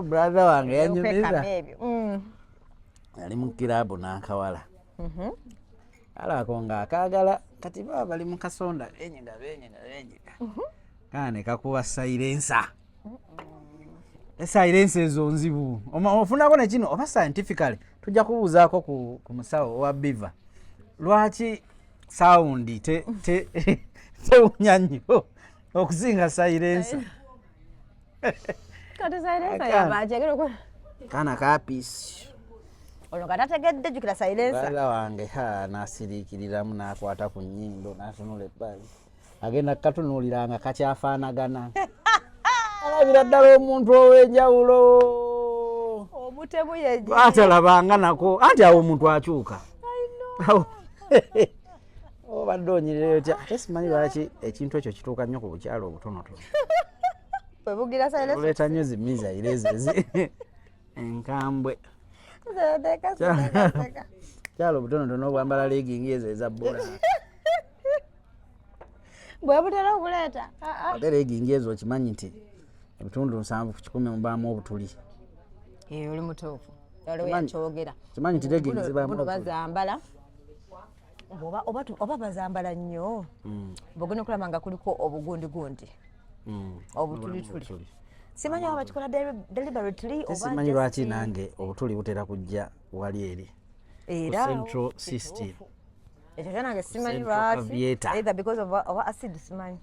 brother wange yanyumiza ali mu kirabu n'akawala alako nga akaagala kati baba bali mu kasonda benyiga kane kakuba silencer silence ezo nzibu ofunako nekino oba scientifically tujja kubuuzaako ku musawo owa Biva lwaki sound tewunya nnyo okusinga silencer kati silencer yabajagera kana kapisi ono katategedde jukira silencer bala wange nasiriikiriramu nakwata ku nnyindo natunula ebbali agenda katunuuliranga kakyafaanagana alabira ddala omuntu ow'enjawulo omutemu yeje atalabanga nako anti awo omuntu akyuka obadde onyirira otya ate simanyi lwaki ekintu ekyo kituuka nnyo ku bukyalo obutonotono bwebugira silencer oleeta nnyo zimizaire ezo enkambwe kyalo obutonotono obwambala legingi ezo eza bbula bwebutera obuleeta ate legingi ezo okimanyi nti ebitundu 7 ku 10 mubaamu obutuli oli mutuufu waliwo yakyogera kimanyi nti legingi zibaamu bazambala oba bazambala nnyo bwogenda okulaba nga kuliko obugundugundi obutulituli simanyi oba bakikola deliberately oba simanyi lwaki nange obutuli butera kujja wali eri era central system ekyo kyanange simanyi lwaki either because of acid simanyi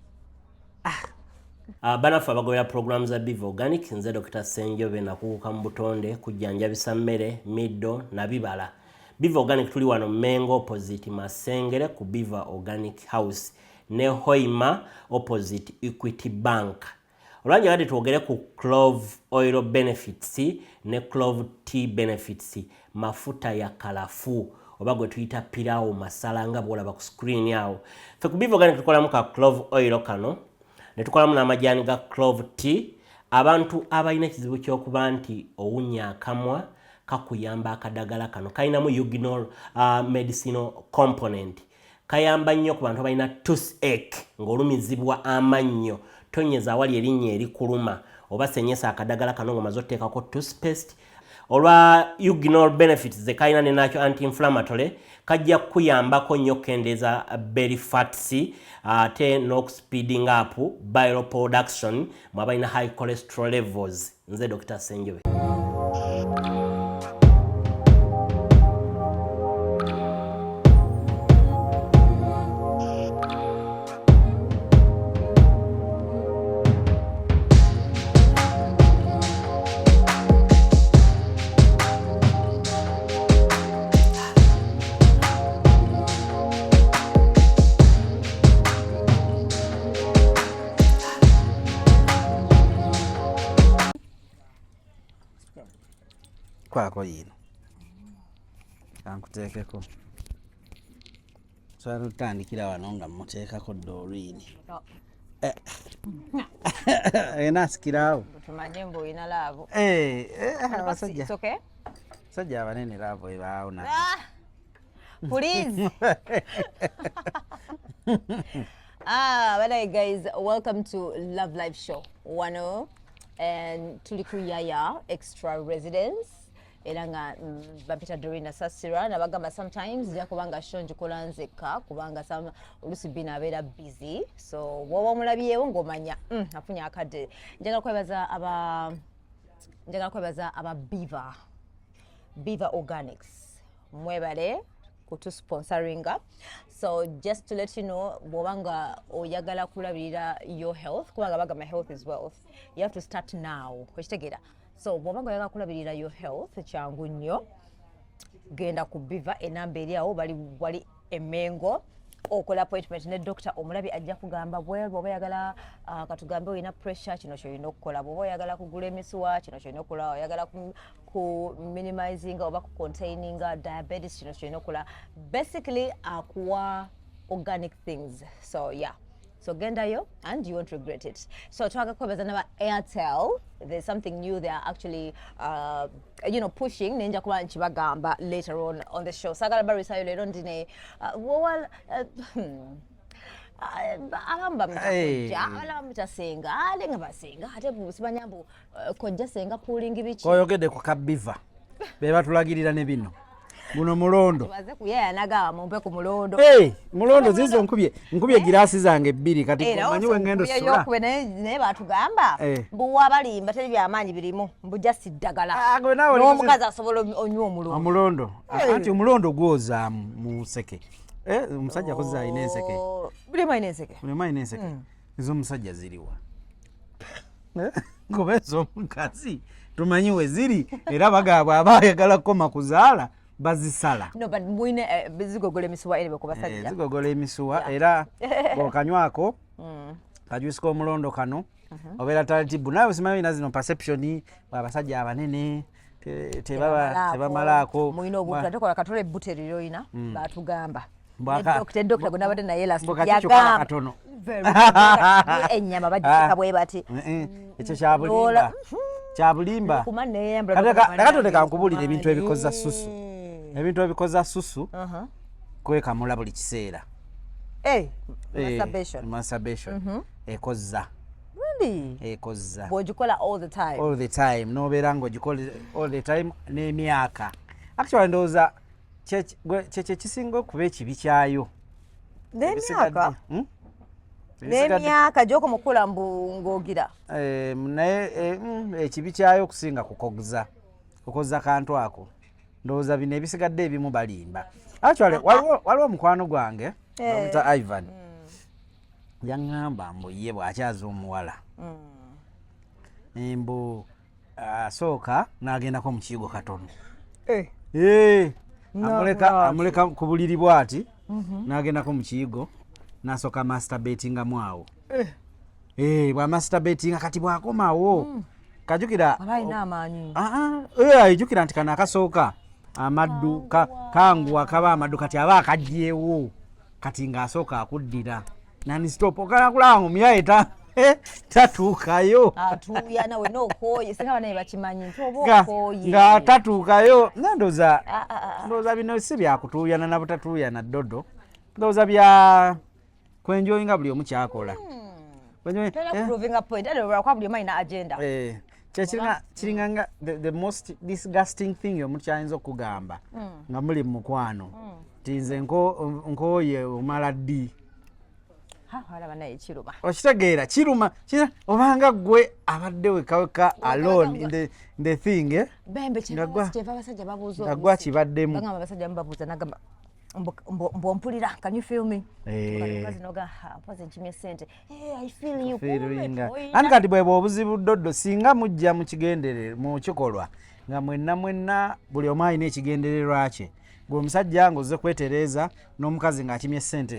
banafu abagobera programu za Biva Organic nze Dr. Senjobe nakuguka mu butonde kujjanjabisa mmere middo na bibala. Biva Organic tuli wano Mengo opposite Masengere ku Biva Organic House ne Hoima opposite Equity Bank. Olwanja kati twogere ku clove oil benefits ne clove tea benefits mafuta ya kalafu oba gwe tuyita pirawo masala nga bwolaba ku screen yawo. Fe ku Biva Organic tukolamu ka clove oil kano ne tukolamu n'amajani ga clove tea. Abantu abalina ekizibu ky'okuba nti owunya akamwa kakuyamba akadagala kano kalinamu eugenol medicinal component kayamba nnyo ku bantu abalina toothache ng'olumizibwa amannyo tonyeza awali erinnya erikuluma oba senyesa akadagala kano ng'omaze otteekako toothpaste olwa eugenol benefits ze kalina ne nakyo anti-inflammatory kajja kuyambako nnyo kendeeza belly fats ate n'okuspeeding up bile production mwabalina high cholesterol levels. Nze Dr. Senjobe. kwako yino kankuteekeko sobola tutandikira wano nga muteekako doolwini enasikiraawo tumanye mbu oyina laavu abasajja sajja abanene laavu ebaawo na please by the way guys, welcome to Love Life Show 10 and tuliku Yaya extra residence era nga bapita Dorina Sasira nabagamba sometimes ja kubanga show njikola nzeka kubanga some olusi bina abeera busy so woba mulabyewo ngomanya afunya akade njagala kwebaza aba Biva Organics mwebale kutu sponsoringa. So just to let you know, bobanga oyagala kulabirira your health kubanga bagamba health is wealth, you have to start now kwekitegera. So bobanga oyagala kulabirira your health kyangu nnyo genda ku Biva enamba eri awo wali emengo okola appointment ne doctor omulabi ajja kugamba bwelbo oyagala katugambe oyina pressure kino kyolina okukola bwoba oyagala kugula emisuwa kino kyolina okukola oyagala ku minimizing oba ku containing diabetes kino kyolina okukola basically akuwa organic things so yeah so gendayo and you won't regret it. So twaga kwebaza naba Airtel, there's something new they are actually pushing nenja kuba nchibagamba later on the show sagala barisayo lero ndine abamu bamutaja abalala bamutasenga ate nga basenga ate simanya mbu kojja senga pulingi biki koyogedde ku kabiva be batulagirira ne bino guno mulondo baze kuyayanaga mumpe ku mulondo mulondo zizo nkubye girasi zange 2 kati manyi wengendo sula yokuwe naye batugamba mbuwa balimba teri byamaanyi birimu mbujja siddagala n'omukazi asobola onywa omulondo anti omulondo gwoza mu seke omusajja akozza alina enseke buli alina enseke ez'omusajja ziriwa kuba ez'omukazi tumanyi we ziri era bagabwe aba ayagala kukoma kuzaala bazisala zigogola emisuwa eri bekubasajja zigogola emisuwa era bwokanywako kajuisi k'omulondo kano obeera talitibu nawe simanyi na zino perception abasajja abanene tebamalaako mulina obutta tekola katola ebbuto eryoyina batugamba Dokita gwe nabadde naye yagamba katono ennyama bagika bwe bati ekyo kyabulimba Katonda kankubulira ebintu ebikoza susu ebintu ebikoza susu kwekamula buli kiseera masturbation ekoza ekoza bw'ogikola all the time nobeera ng'ogikola all the time n'emyaka actually ndowooza kyekyo kisinga okuba ekibi kyayo n'emyaka gy'okumukula ng'ogira naye ekibi kyayo okusinga kukoza kantu ako ndowooza bino ebisigadde ebimu balimba actually waliwo mukwano gwange bamuta Ivan yaŋŋamba mbu ye bw'akyaza omuwala mbu asooka n'agendako mu kiyigo katono amuleka ku buliri bwati n'agendako mu kiyigo n'asooka masturbatingamu awo bw'amasturbatinga kati bw'akomawo kajukira ayijukira nti kano akasooka amaddu kanguwa kaba amaddu kati aba akagyewo kati ng'asooka akuddira nani stop okanakulaba mu myayita tatuukayo atuyana we n'okooye singa banaye bakimanyi nti oba okooye nga tatuukayo ndowooza bino si byakutuuyana na butatuuyana ddodo ndowooza bya kwenjoyinga buli omu kyakola kiringanga the most disgusting thing omuntu kyayinza okugamba nga muli mu mukwano ti nze nkooye omala ddi okitegeera kiruma obanga gwe abadde wekaweka alone in the thing nga gwa kibaddemu mbompulira can you feel me anti kati bwebwe obuzibu doddo singa mujja mu kigenderere mu kikolwa nga mwenna buli omu alina ekigendererwa kye gwe omusajja ng'ozze kwetereeza n'omukazi ng'atimye ssente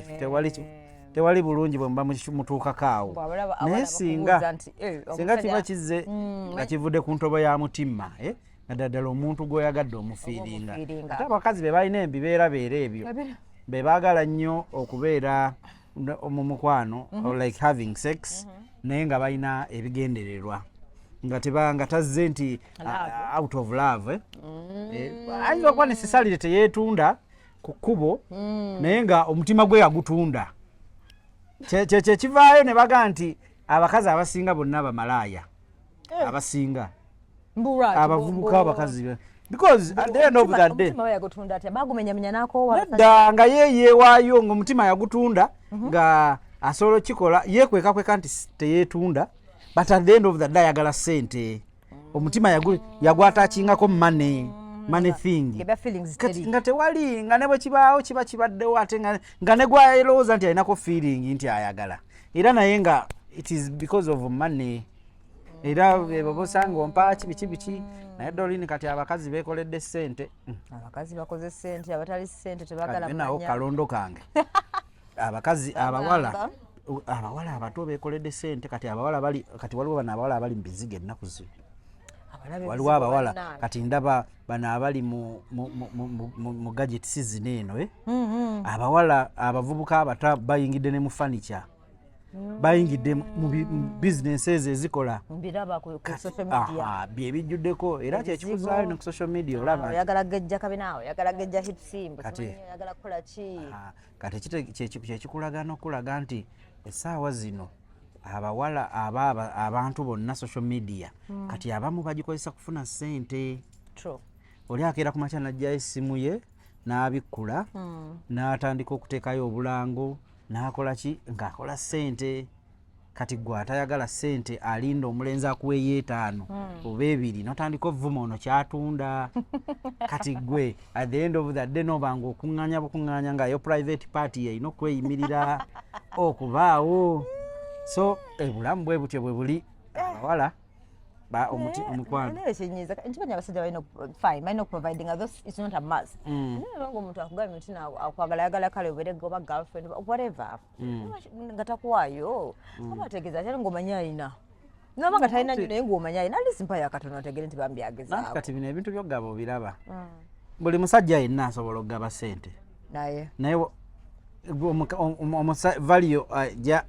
tewali bulungi bwe muba mutuukako awo naye singa kiba kizze nga kivudde ku ntobo ya mutima naddala omuntu gw'oyagadde omufiiringa ate abakazi be balina embibeerabeera ebyo be baagala nnyo okubeera mu mukwano like having sex naye nga balina ebigendererwa nga tazze nti out of love ayinza okuba necessarily teyeetunda ku kkubo naye nga omutima gwe yagutunda kyekivaayo ne baga nti abakazi abasinga bonna bamalaaya abasinga abavubuka abakazi because at the end of the day nedda nga yeyeewaayo ng'omutima yagutunda nga asobola okikola yeekwekakweka nti teyeetunda but at the end of the day ayagala ssente omutima yagwataakingako money thing nga tewali nga ne bwe kibaawo kiba kibaddewo ate nga ne gwalowooza nti alinako feeling nti ayagala era naye nga it is because of money era bosanga ompa biki naye dolini kati abakazi beekoledde ssente abakazi bakoze ssente abatali ssente tebagala nawo kalondo kange abakazi abawala abato beekoledde ssente kati waliwo bano abawala abali mu bizigo ennaku zino waliwo abawala kati ndaba bano abali mu gadget season eno abawala abavubuka abato bayingidde ne mu furniture bayingidde mu business ezo ezikola mbiraba ku social media bye bijjuddeko era kyekikuzaayo ne ku social media olaba oyagala gejja kabinaawo oyagala gejja hitsimbu Kati. oyagala kukola ki kati kyekikulagana okulaga nti essaawa zino abawala abantu bonna social media kati abamu bagikozesa kufuna ssente true oli akeera ku makya najjayo essimu ye n'abikkula n'atandika okuteekayo obulango n'akola ki ng'akola ssente kati gwe atayagala ssente alinda omulenzi akuweeyo 5 oba 2 n'otandika ovuma ono kyatunda kati gwe at the end of the day n'obanga okuŋŋaanya bukuŋŋaanya ngaayo private party yeyina okweyimirira okubaawo so ebulamu bwe butyo bwe buli abawala omukwano ekyenyiza nti abasajja balina okuprovidinga those it's not a must nga omuntu akugambye nti akwagala yagala kale oberege oba girlfriend whatever nga takuwaayo aba ategeeza ati ng'omanyi alina noba nga talina naye ng'omanyi alina ali simpa yakatono otegere nti bambi agezaako kati bino ebintu by'okugaba obiraba buli musajja yenna asobola okugaba ssente naye value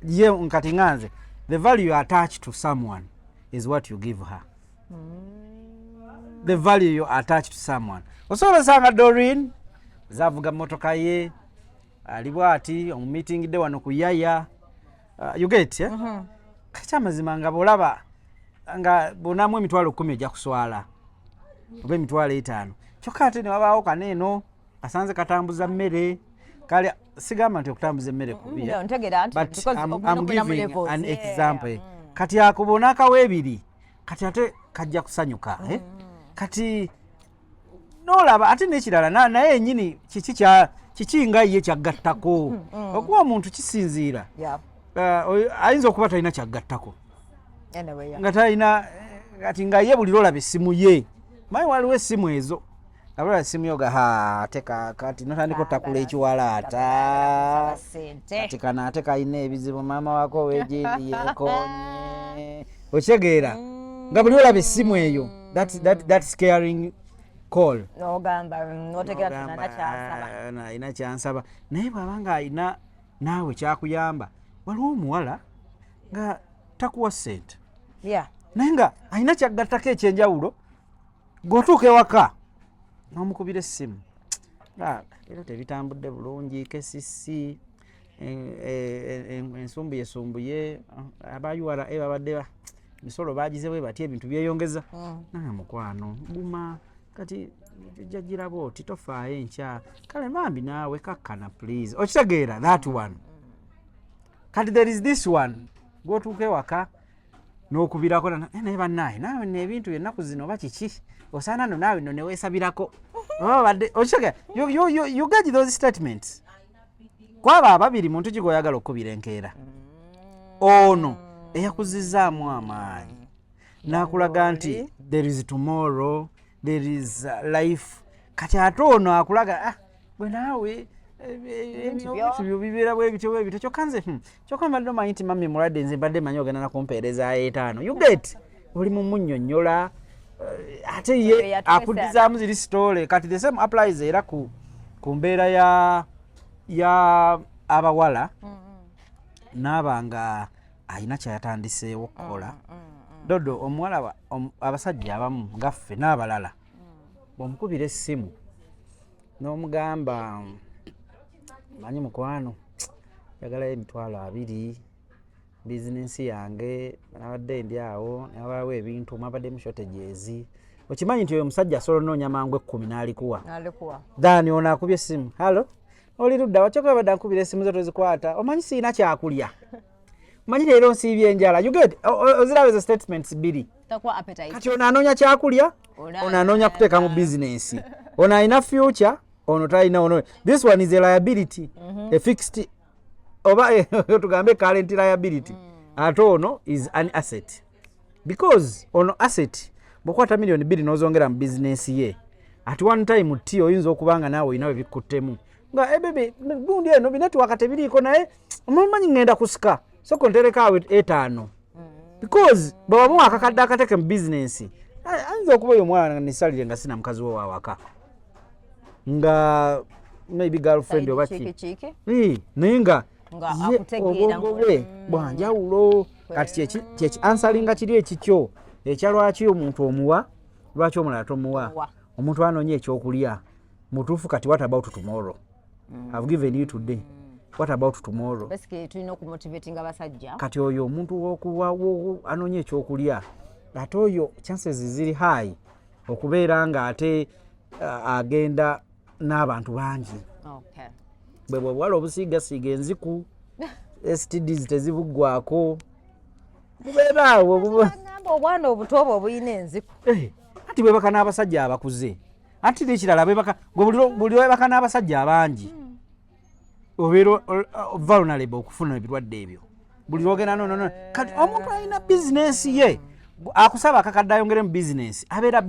ye nkati nganze the value you attach to someone is what you give her. The value you attach to someone. Osobola osanga Doreen zavuga motoka ye ali bwati omumeetingidde wano ku yaya you get kati amazima nga bolaba nga bonamu emitwalo 10 ojja kuswala oba emitwalo 5 kyokka ate ne wabaawo kaneeno kasanze katambuza mmere kale sigamba nti okutambuza emmere kubi but I'm giving an example kati akubona akaweebiri kati ate kajja kusanyuka kati nolaba ate n'ekirala naye ennyini kiki nga ye kyaggattako okuba omuntu kisinziira ayinza okuba talina kyaggattako nga talina kati nga ye buli lwolaba essimu ye manyi waliwo essimu ezo abula essimu yoga teka kati notandika otakula ekiwalaata kati kana ate kalina ebizibu maama wako wegyendiyekonye okitegeera nga buli olaba essimu eyo that scaring call alina kyansaba naye bw'abanga alina naawe kyakuyamba waliwo omuwala nga takuwa ssente naye nga alina kyaggattako ekyenjawulo g'otuuka ewaka n'omukubira essimu era tebitambudde bulungi kesisi ensumbuye esumbuye abayuwala babadde emisolo bagize bwe bati ebintu byeyongeza naye mukwano guma kati jjajjira booti tofaayo enkya kale mambi naawe kakkana please okitegeera that one kati there is this one gwotuuka ewaka n'okubirako naye bannaaye naawe n'ebintu ennaku zino oba kiki osaana no naawe no neweesabirako obadde okitegeera you get those statements kwaba ababiri muntu kigoyagala okukubira enkeera ono eyakuzizaamu amaanyi n'akulaga nti there is tomorrow there is life kati ate ono akulaga bwe naawe ebintu bibeera bwebityo kyokka nze kyokka mbadde omanyi nti mami mulwadde nze mbadde manyi ogenda nakumpeerezaayo 5 you get oli mu munnyonnyola ate ye akuddizaamu ziri sitole kati the same applies era ku mbeera ya abawala naabanga alina kyayatandiseewo okukola dodo omuwala abasajja abamu ngaffe n'abalala bw'omukubira essimu n'omugamba manyi mukwano yagalayo $20 bizinensi yange nabadde ndi awo nabalawo ebintu mwabadde mu shortages okimanyi nti oyo omusajja asobola onoonya mangu 10 n'alikuwa dani ono akubye essimu halo oli ludda wakyokka badde nkubira essimu zo tozikwata omanyi siina kyakulya omanyi leero nsiibye enjala you get ozirawo ezo statements 2 kati ono anoonya kyakulya ono anoonya kuteeka mu bizinensi ono alina future ono talina ono this one is a liability a fixed oba tugambe current liability ate ono is an asset because ono asset bwokwata $2 million n'ozongera mu bizinensi ye at one time ti oyinza okubanga naawe oyinawe bikuttemu nga bebe gundi eno binetiwaka tebiriiko naye omumanyi ngenda kusika soko ntereka awe 5 because bwabamu akakadde akateke mu bizinensi ayinza okuba oyo omwana nisalire nga sina mukazi we wawaka nga maybe girlfriend oba ki naye nga nga ye akutegeera obwongo bwe bwanjawulo kati kyeki ansalinga kiri ekikyo ekyalwaki omuntu omuwa lwaki omulala tomuwa omuntu anoonya ekyokulya mutuufu kati what about tomorrow I've given you today what about tomorrow basically tulina okumotivatinga abasajja kati oyo omuntu wokuwawo anoonya ekyokulya ate oyo chances ziri high okubeera nga ate agenda n'abantu bangi bwe bwebwala obusiigasiiga enziku STDs tezibuggwako bubeera awo obwana obuto obwo obuyina enziku anti bwebaka n'abasajja abakuze anti nekirala buli webaka n'abasajja abangi obeera vulnerable okufuna ebirwadde ebyo buli lwogenda nono kati omuntu alina bizinensi ye akusaba akakadde ayongere mu bizinensi abeera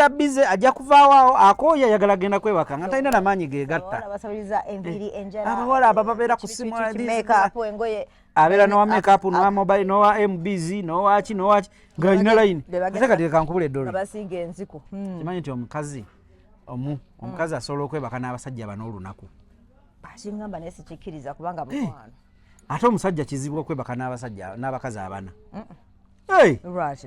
bize ajja kuvaawo akooya ayagala genda kwewaka nga talina n'amaanyi gegatta abawala abo babeera ku simu abeera nowa makeup nowa mobile nowa mbz nowaki ng'alina layini ate kati kankubula eddolo kimanyi nti omukazi asobola okwebaka n'abasajja bano olunaku akingamba naye sikikkiriza kubanga mukwano ate omusajja kizibu okwebaka n'abakazi abana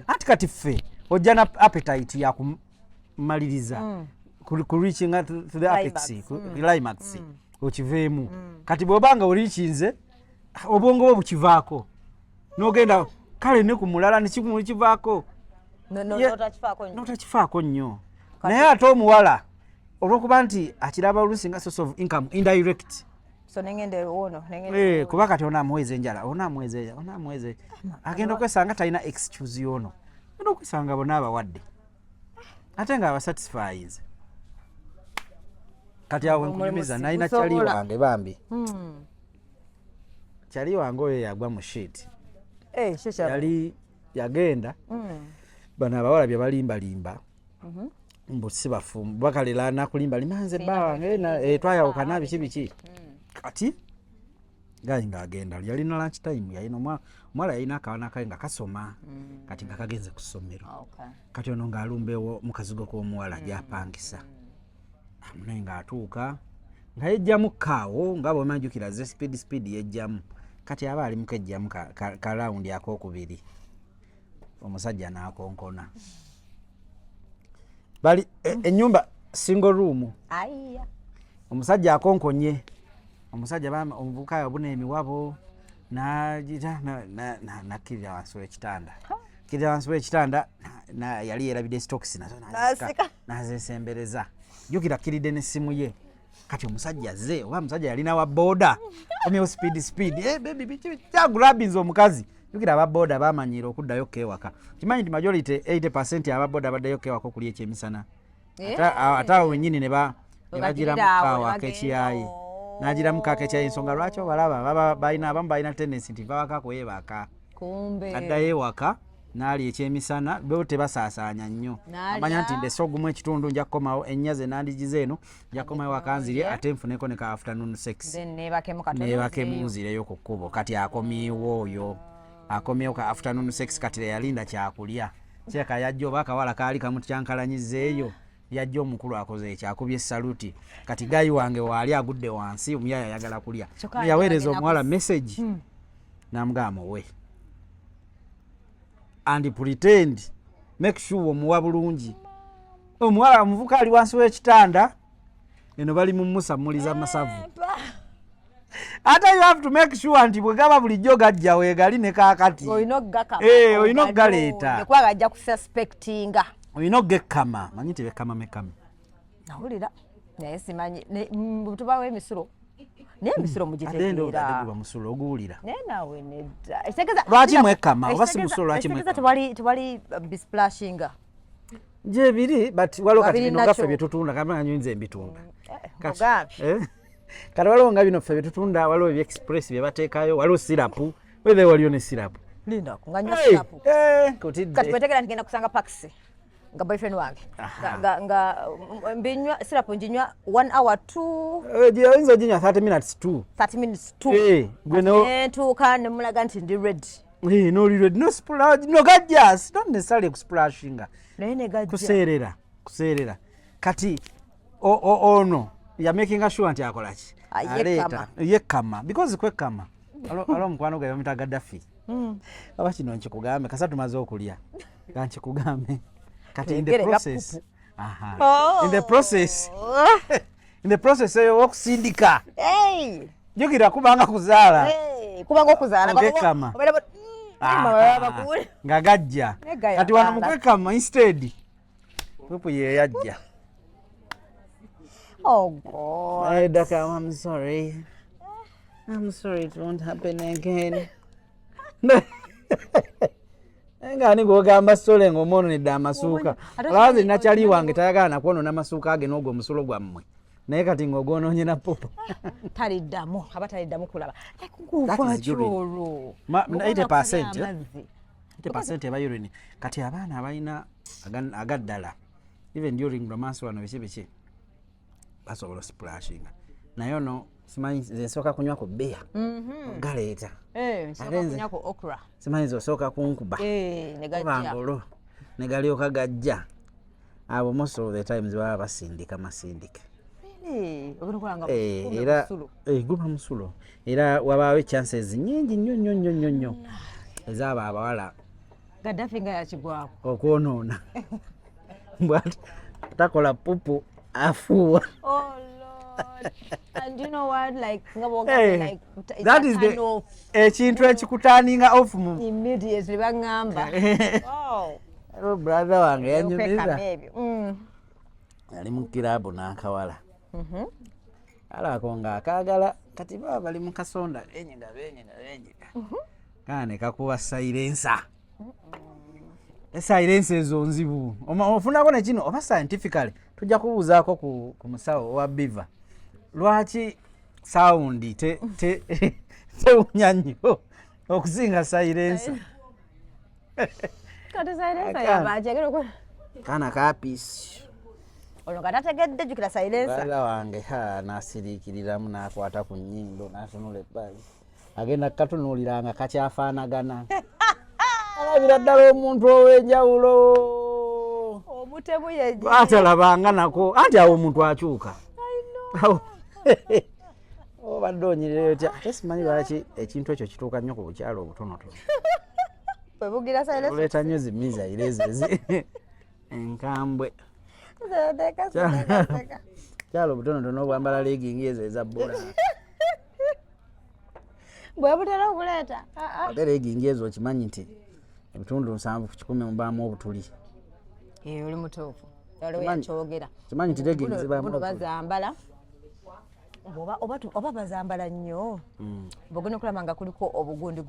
anti kati ffe ojja na appetite yakumaliriza ku reaching to the apex climax okiveemu kati bw'obanga olikinze obwongo bwe bukivaako n'ogenda kale ne ku mulala nekivaako notakifaako nnyo naye ate omuwala olw'okuba nti akiraba oluusi nga source of income indirect kuba kati onaamuweeza enjala onaamuweeza agenda okwesanga talina excuse yono agenda okwesanga bonna abawadde ate nga abasatisfies kati awo nkunyumiza nalina kyali wange bambi kyali wange oyo yagwa mu sheet yali yagenda bano abawala bye balimbalimba mbu si bafumbu bakalera nakulimbalimba nze bba wange twayawukana biki kati gayi ng'agenda yalina lunch time yalina omwala yalina akawana kaye nga kasoma kati nga kagenze ku ssomero kati ono ng'alumbeewo mu kazigo k'omuwala gyapangisa naye ng'atuuka nga yejjamu kaawo nga bwemajjukira ze speed yejjamu kati aba ali mukejjamu ka rawundi akookubiri omusajja n'akonkona bali ennyumba single room omusajja akonkonye omusajja omuvubuka yabuna emiwabo nagira nakkirira wansi w'ekitanda yali yerabidde stocks nazo nazesembereza jjukira akkiridde n'essimu ye kati omusajja ze oba omusajja yalina wa booda omyewo speed kyagulabinza omukazi jjukira ababoda bamanyira okuddayo kewaka kimanyi nti majority 80% ababoda baddayo kewaka okulya ekyemisana ate awo wennyini ne bagiramu kaawa akekiyayi n'agiramu kakekiyayi ensonga lwaki obalaba abamu balina tendensi nti bawaka kwebaka addayo ewaka n'ali ekyemisana bo tebasaasaanya nnyo amanya nti ndeso ogumu ekitundu nja kukomawo ennyaze nandigize eno nja kukomawo wakanzirye ate nfuneko ne ka afternoon sex neebakemu nzireyo ku kkubo kati akomyewo oyo akomyewo ka afternoon sex kati yalinda kyakulya kyeka yajja oba akawala kaali kamu kyankalanyizeeyo yajja omukulu akoze ekyakubye esaluti kati gayi wange waali agudde wansi omuyaya ayagala kulya yaweereza omuwala message namugamba muwe and pretend make sure omuwa bulungi omuwala omuvuka ali wansi w'ekitanda eno bali mumusamuliza masavu ate you have to make sure nti bwe gaba bulijjo gajja weegali ne kaakati olina okugaleeta nekwaga ajja kususpectinga olina okugekama manyi nti bekama mekami nawulira naye simanyi tubawo emisiro naye emisiro mugitegeera musulo oguwulira naye nawe nedda lwaki mwekama oba si musulo lwaki mwekama tewali bisplashinga nje biri but waliwo kati bino gaffe bye tutunda kamanya nyinza embitunda kati waliwo nga bino ffe bye tutunda waliwo ebya express bye bateekayo waliwo sirapu wethe waliyo ne sirapu linda kunganywa sirapu kati bwetegera ntigenda kusanga pakisi nga boyfriend wange nga mbinywa sirapu njinywa 1 hour 2 oyinza oginywa 30 minutes 2 entuuka nemulaga nti ndi ready noli ready no gajjas don't necessarily kusplashinga naye negajja kuseerera kati ono ya making sure nti akolaki aleeta yekama because kwekama alo mukwano gwe bamuyita Gaddafi aba kino nkikugambe kasa tumaze okulya nga nkikugambe kati in the process in the process y'okusindika jukira kubanga kuzaala okekama nga gajja kati wano mukwekama instead pupu ye yajja. Oh God. Hey, Doctor, I'm sorry. I'm sorry, it won't happen again. Ngani gogamba sole ngomono ni damasuka. Alazi nachali wange tayagala nakuono na masuka age n'ogwo musulo gwammwe. Naye kati ngogono nyina popo. Taliddamu, abataliddamu kulaba. Kufa choro. 80%. 80% eba urine. Kati abaana abalina agaddala. Even during romance wano biki. Basobola splashing. Naye ono simanyi zensoka kunywa ku beer. Galeeta. Soka kunywa ku okra. Simanyi zosoka kunkuba. Negajja. Negalyoka gajja. Abo most of the times baba basindika masindike. Era guba musulo. Era wabawe chances nyingi nnyo ezaba abawala Gaddafi nga yakigwako okwonoona. But takola pupu afuwa. Oh Lord. And you know what, like like that is the ekintu ekikutaninga off mu immediately bangamba. Wow. Hello brother wange yanyumiza. Ali mu kirabu n'akawala. Alako nga akagala kati baba bali mu kasonda enyiga. Kane kakuwa silencer. Silence ezo nzibu. Ofunako ne kino oba scientifically tujja kubuuzaako ku musawo wa Biva. Lwaki sound tewunya nnyo okusinga silencer? Kati silencer yabajagera ko. Kana kapisi. Ono katategedde jukira silencer. Bala wange nasiriikiriramu n'akwata ku nnyindo n'atunula ebbali. Agenda katunuuliranga kakyafaanagana. Alabira ddala omuntu ow'enjawulo. Omutemu yeje. Atalabanga nako anti awo omuntu akyuka. Obadde onyirira otya ate simanyi lwaki ekintu ekyo kituuka nnyo ku bukyalo obutonotono. Bwe bugira silencer. Oleeta nnyo zimizaire ezo enkambwe. Kyalo obutonotono obwambala legging ezo eza bbula. Bwe butera okuleeta. Ate legging ezo okimanyi nti ebitundu 7 ku 10 mubaamu obutuli. Oli mutuufu. Yaliwo yakyogera. Kimanyi nti legging zibaamu obutuli. Bazambala. Oba bazambala nnyo. Bogenda okulaba nga kuliko obugundi.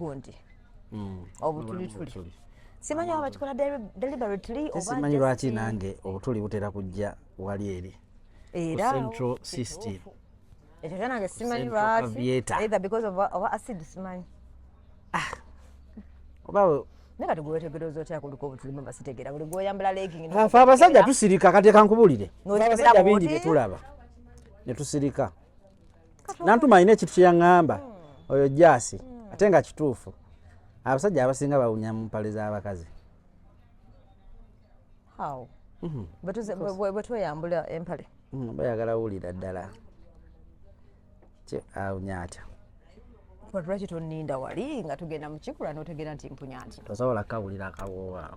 Obutulituli. Simanyi oba bakikola deliberately oba simanyi lwaki nange obutuli butera kujja wali eri. Era central system. Ekyo nange simanyi lwaki. Either because of acid simanyi. Oba Nekati gwetegereza otya kuliko obutuli mba sitegera buli gwoyambala legging. Afa abasajja tusirika kati kankubulire. Abasajja bingi bitulaba. Ne tusirika. Nantuma ine kitu kyangamba oyo jasi ate nga kituufu. Abasajja abasinga bawunya mu mpale z'abakazi. How? Bwe tweyambula empale. Bayagala wulira ddala. Awunya atya. Lwaki tonninda wali nga tugenda mu kikula n'otegera nti mpunya nti. Tosobola kawulira akawoowo awo.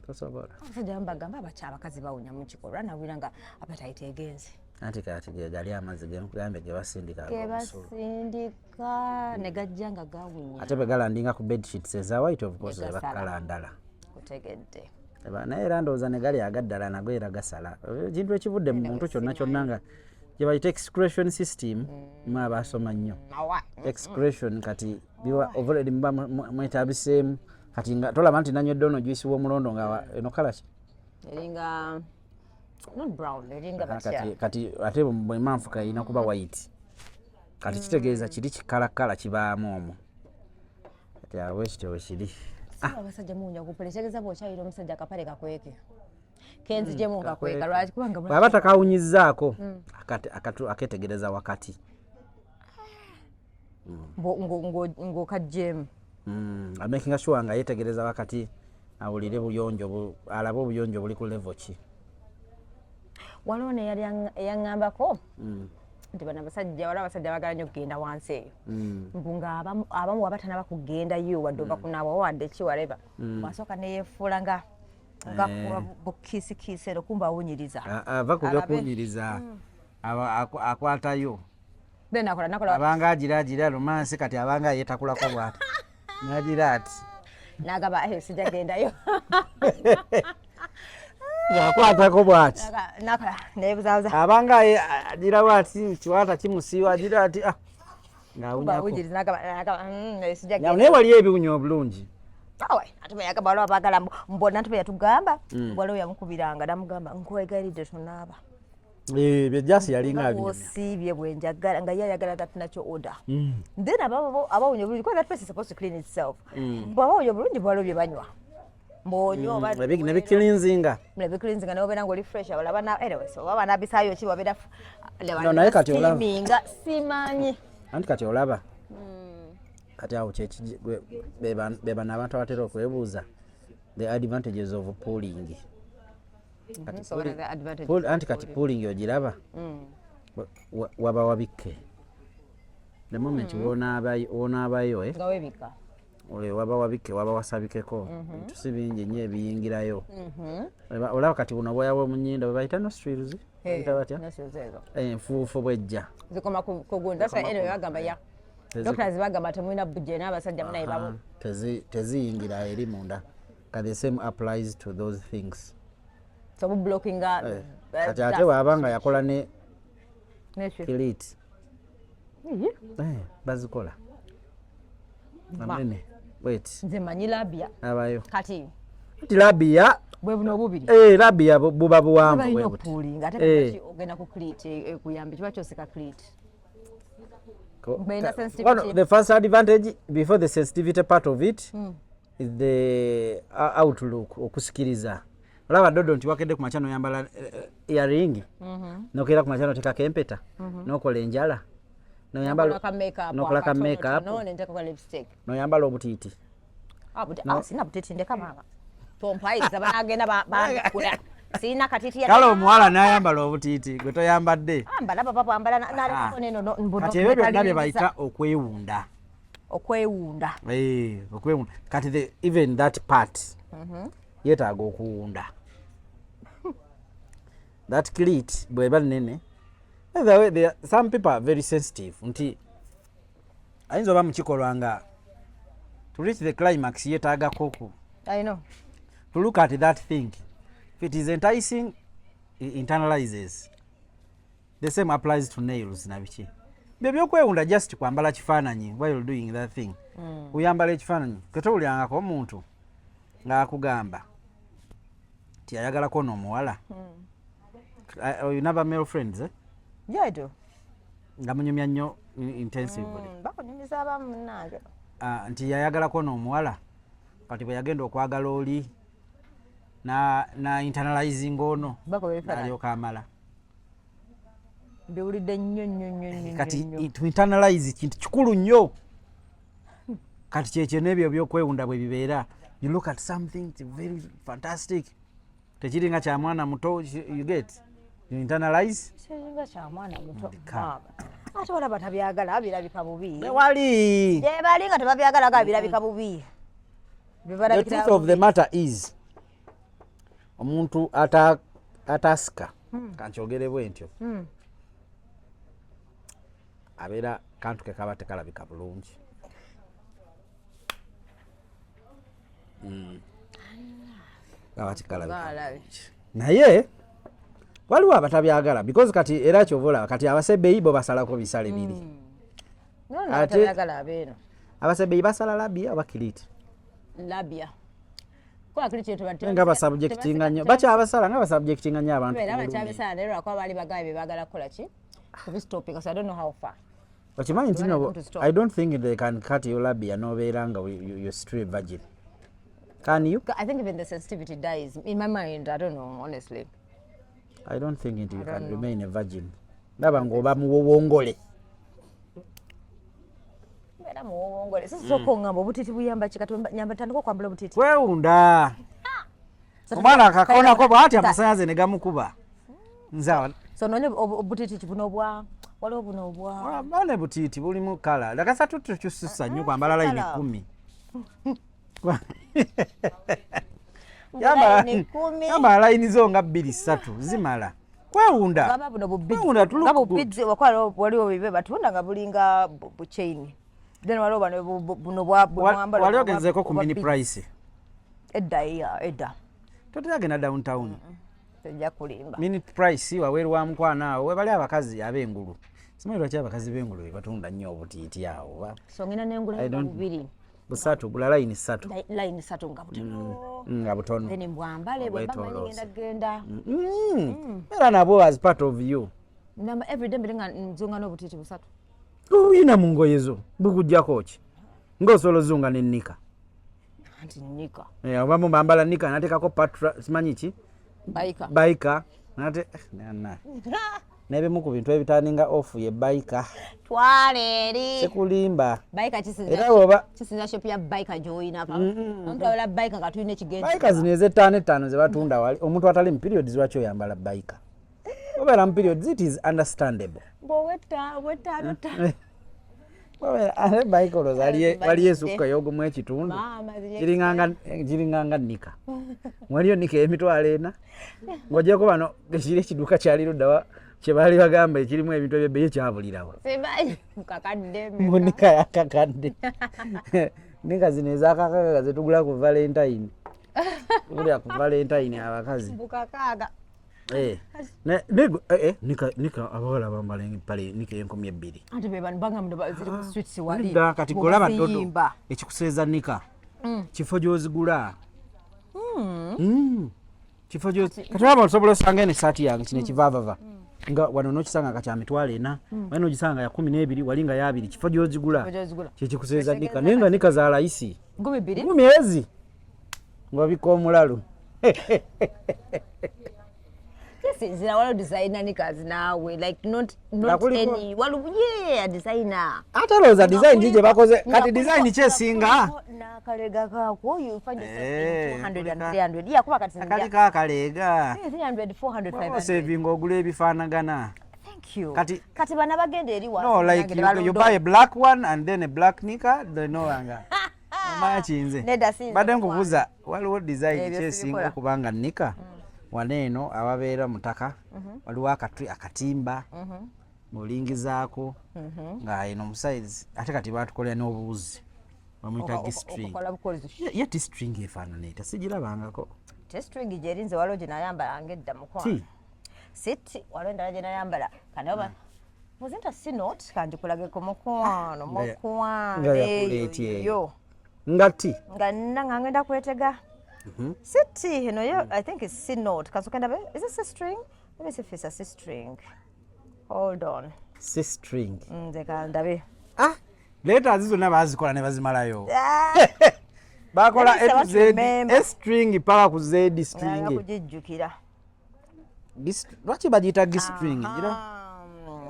Tosobola. Abasajja mbagamba abakyabakazi bawunya mu kikolwa nawulira nga appetite egenze. Anti kati gali amazzi genkugambe ge basindika ne gajja nga gawunya. Ate begalandinga ku bedsheets eza white of course bakalandala. Kutegedde. Naye era ndowooza ne gali agaddala nago era gasala. Ekintu ekivudde mu muntu kyonna nga gye bayita excretion system mu abasoma nnyo. Excretion kati biwa already mba mwetabiseemu kati nga tolaba nti nanywedde ono juice w'omulondo nga eno kala ki? Eringa not brown, eringa batya. Kati ate bwe manfuka ina kuba white. Kati kitegeeza kiri kikalakala kibaamu omwo. Kati awo ekityo kiri. Abasajja munya kupelekeza bw'okyayira omusajja akapale kakweke. Kenzi gye mu kakweka lwaki kubanga bw'aba takawunyizzaako aketegereza wakati. Ng'okajjemu. Amakinga sure nga yetegereza wakati awulire buyonjo alabe obuyonjo buli ku level ki. waliwo ne yali yaŋŋambako nti bano abasajja bagala nnyo kugenda wansi eyo mbu ng'abamu waba tanaba kugendayo wadde ova kunaaba wadde kiwaleba wasooka neyefuula nga bukiisikiisi eno kumba awunyiriza ava ku byokuwunyiriza akwatayo nakola abanga agira romansi kati abanga yetakulako bwati nagira ati nagamba sijja gendayo akwatako bwati nakola nebuzaabuza abanga agira bwati kiwata kimusiiwa agira ati ng'awunyako naye waliyo ebiwunya obulungi atume yagamba waliwo abagala mbona atume yatugamba waliwo yamukubiranga namugamba nkwegayiridde tonaaba byejasi yalinga osiibye bwenjagala nga yayagala that nakyo order then abawunya obulungi because that place is supposed to clean itself bwabawunya obulungi bwaliwo bye banywa mbonywa nebikilinzinga nobeera ngaoli fresh oba nabisaayo ki wabeera naye kati siminga simanyi anti kati olaba kati awo bebano abantu abatera okwebuuza the advantages of pooling anti kati pooling ogiraba waba wabikke the moment wonaabayo waba wabikke waba wasabikeko bintu si bingi nnyo ebiyingirayo olaba kati buno bwoyawa omunyindo bwe bayita nostrils bayita batya enfuufu bwejja zikoma kugunda sasa eno bagamba ya doctors bagamba temulina budget n'abasajja munaye babu teziyingira eri munda the same applies to those things so blocking kati ate wabanga yakola ne kilit bazikola amene wait nze manyi labia abayo kati labia bwe buno obubiri labia buba buwanvu bwe butulinga ate ogenda ku kilit kuyamba kiba kyoseka kilit. The first advantage before the sensitivity part of it is the outlook okusikiriza. Olaba dodo nti wakedde ku machano yambala earring nokera ku machano teka kempeta nokola enjala no yambala nokola ka makeup no nenteka ka lipstick no yambala obutiti sina butiti ndeka mama tompaiza banagenda bakula sina katiti kale omuwala n'ayambala obutiti gwe toyambadde ambala papa ambala naleko neno mbuno kati ebyo byonna bye bayita okwewunda okwewunda kati even that part yetaaga okuwunda that clit bweba nene some people are very sensitive nti ayinza oba mukikolwa nga to reach the climax yetaagako ku I know to look at that thing. If it is enticing, it internalizes. The same applies to nails na biki. Byokwewunda just kwambala kifaananyi while you're doing that thing. Uyambala ekifaananyi. Ketowulyangako omuntu ng'akugamba ti ayagalako n'omuwala. You never male friends, eh? Yeah, I do. Nga munyumya nnyo intensively. Bakunyumiza abamu munnange. Nti yayagalako n'omuwala. Kati bwe yagenda okwagala oli na internalizing ono alyoka amala biwulidde nnyo kati to internalize kintu kikulu nnyo kati kyekyo n'ebyo byokwewunda bwe bibeera you look at something very fantastic tekiringa kya mwana muto you get you internalize kiringa kya mwana muto ate walaba tabyagala abirabika bubi wali balinga tebabyagala abirabika bubi. The truth of the matter is omuntu atasika kankyogere bwentyo abeera kantu ke kaba tekalabika bulungi kaba tekalabika naye waliwo abatabyagala because kati era kyovola kati abasebeyi bo basalako bisale biri ate abasebeyi basala labia oba kiriti labia kwa kili chetu batyo nga basubjectinga nnyo bacha abasala nga basubjectinga nnyo abantu era bacha abasala lero akwa bali bagabe bagala kola ki ku this topic because I don't know how far but you mind know I don't think they can cut your labia no veranga you straight virgin can you I think even the sensitivity dies in my mind I don't know honestly I don't think you can remain a virgin naba ngoba muwongole muwongole sisi sokongamba obutiti buyamba kikati nyamba tandiko kwambula obutiti kwewunda omwana akakona ko bwati amasayaze ne gamukuba nzawa so nonye obutiti buno bwa waliwo buno bwa bone butiti bulimu kala lakasatu tukyususa nnyo kwambala layini 10 yamba layini zo nga 2-3 zimala kwewunda waliwo bibe batunda nga bulinga buchaini then waliwo bano buno bwambala wali ogezeko ku mini price edda totagenda downtown tejja kulimba mini price waweerwa mukwana awo webali abakazi ab'engulu simanyi lwaki abakazi b'engulu bebatunda nnyo obutiiti awo so ngina n'engula bubiri busatu bula layini 3 layini 3 nga butono then mbwambale bwembanga ngenda era nabo as part of you namba everyday mbirenga nzunga n'obutiiti busatu uyina mu ngoye zo bukujjako ki ng'osobola ozunga n'ennika anti nika oba mbambala nika nateekako patra simanyi ki baika nate n'ebimu ku bintu ebitandinga ofu ye baika twale eri sikulimba baika kisinza shop ya baika joina pa nkabala baika nga tulina ekigenzo baika zino ez'ettaano ze batunda wali omuntu atali mu periods lwaki oyambala baika obeera mu periods it is understandable wetaano ate baika olowooza waliyo esukka y'ogumu ekitundu kiringanga nika waliyo nika emitwalo 4 ng'ogyeko bano ekiri ekiduuka kyali luddawa kye baali bagamba ekirimu ebintu ebyebbeeyi kyabulirawa mu nika yakakadde nika zino ezakakaaga zetugula ku valentine tugulira ku valentine abakazi nika abawala bambala empale nika 2,000 ante beba mbanga mdo ziri ku streets wali kati golaba dodo ekikuseeza nika kifo gy'ozigula kifo gy'ozi kati waba osobola osanga eno esaati yange kino ekivaavava nga wano n'okisanga ka kya mitwalo 4 wali n'ogisanga ya 12 wali nga ya 2 kifo gy'ozigula kyekikuseeza nika naye nga nika za layisi 10 ng'obika omulalu zina walo designer nikazi nawe like not any walo designer ate loza design jije bakoze kati design kyesinga na kalega kako you find yourself 200 and 300 yeah kuba kati kali ka kalega 300 400 500 saving ogula ebifaanagana thank you kati bana bagende eri wa no like you buy a black one and then a black nika they know anga machinze badde nkubuza waliwo design kyesinga kubanga nika waneeno ababeera mutaka waliwo akatimba mulingizaako nga eno omusaizi ate kati batukolera n'obuwuzi bamuyita gistring ye tistring efaanana eta sigirabangako tistring gyerinze waliwo gye nayambalanga edda mukwano siti waliwo endala gye nayambala kanoba muzinta sinot kandikulageko mukwano eyo nga ti nga nina nga ngenda kwetega Siti, you know, I think it's C note. Is this a string? Let me see if it's a C string. Hold on. C string. Later, this will never bazimalayo. Bakola S string paka ku Z string. Lwaki bagiyita G string?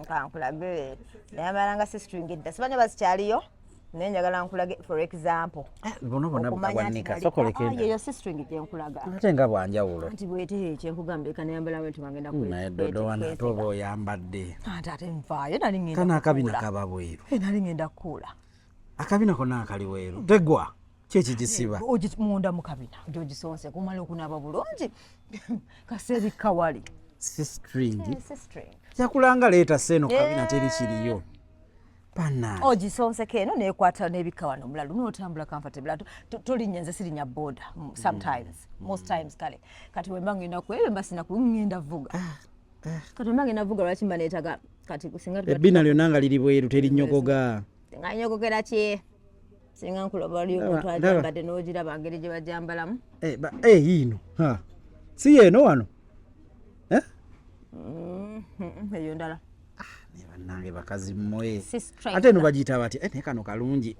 Kankulage. Nayamalanga C string edda. Sibanya bazikyaliyo. Nenjagala nkulage for example bono bwanika sokolekenda yo sistering gye nkulaga ate nga bwanjawulo anti bwete kye nkugambye kanayambala wetu ngenda ku naye dodo wana tobo oyambadde ate nvaayo nali ngenda kana akabina kaba bweru nali ngenda kula akabina kona akali weru tegwa kyeki gisiba munda mu kabina ogisonse kumala okunaba bulungi kasebi kawali sistring kyakulanga leeta seno kabina teri kiriyo ogisonse keno nekwata nebika wano omulalu notambula comfortable tolinnya nze sirinya boda sometimes most times kale kati wemba ngenda kwebe mbasina kungenda vuga kati wemba ngenda vuga lwaki mba neetaga kati kusinga ebbina lyonna nga liri bweru terinyogoga nga nyogogera ki singa nkuloba oli omuntu ajambadde n'ogiraba ngeri gye bajambalamu yiino si yeeno wano eyo ndala bannange bakazi mmwe ate no bagiyita bati naye kano kalungi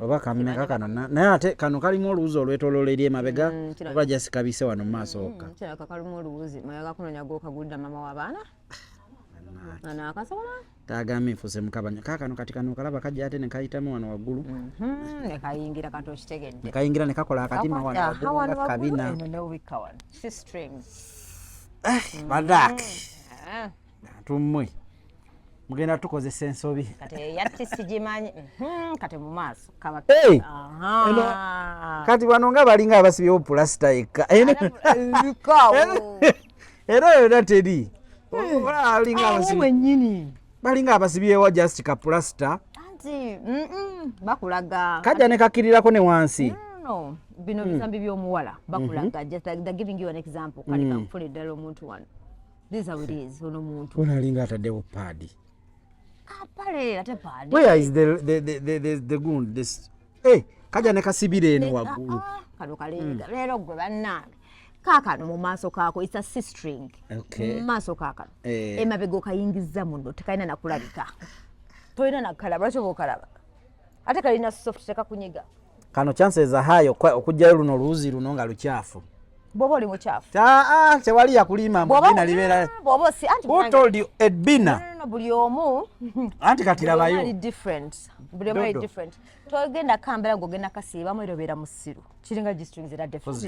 oba kameka kano naye ate kano kalimu oluwuzi olwetoloola eri emabega oba jasikabise wano mu maaso okka kiraka kalimu oluwuzi mayaga kunonya gwokagulidda mama w'abaana anakasobola tagame nfuse mukabanya kakano kati kano kalaba kajja ate ne kayitamu wano waggulu ne kayingira kanti okitegedde ne kayingira ne kakola akatima wano waggulu kabina Badaki. Tumwe. Mugenda tukozesa ensobi. Kati yatti sigimanyi. Kati mu maaso kaba. Kati bano nga balinga abasibyewo pulasta eka. Era yonna teri. Balinga abasibyewo just ka pulasta. Anti bakulaga. Kajja ne kakirirako ne wansi. No, bino bisambi by'omuwala bakulaga. Just like they're giving you an example. Kali kamfule ddala omuntu wano. This is how it is, ono muntu. Bona alinga ataddewo paadi. Kapale ate paadi. Where is the gun? This. Kajja ne kasibire eno waggulu. Kano kalenga. Leero gwe bannange. Kaakano mu maaso kaako it's a C-string. Okay. Mu maaso kaakano. Emabega okayingiza muno tekalina nakulabika. Tolina nakalaba lwaki oba okalaba. Ate kalina soft tekakunyiga. Kano chances are high okujjayo luno oluuzi luno nga lukyafu. Bwoba oli mukyafu. Tewali yakulima mu bina libeera. Bwoba si anti. Who told you Edbina? No, buli omu. Anti katirabayo. Buli different. Buli omu different. Togenda kambera ngogenda kasiibamu erobeera mu ssiru. Kiringa G-strings era different.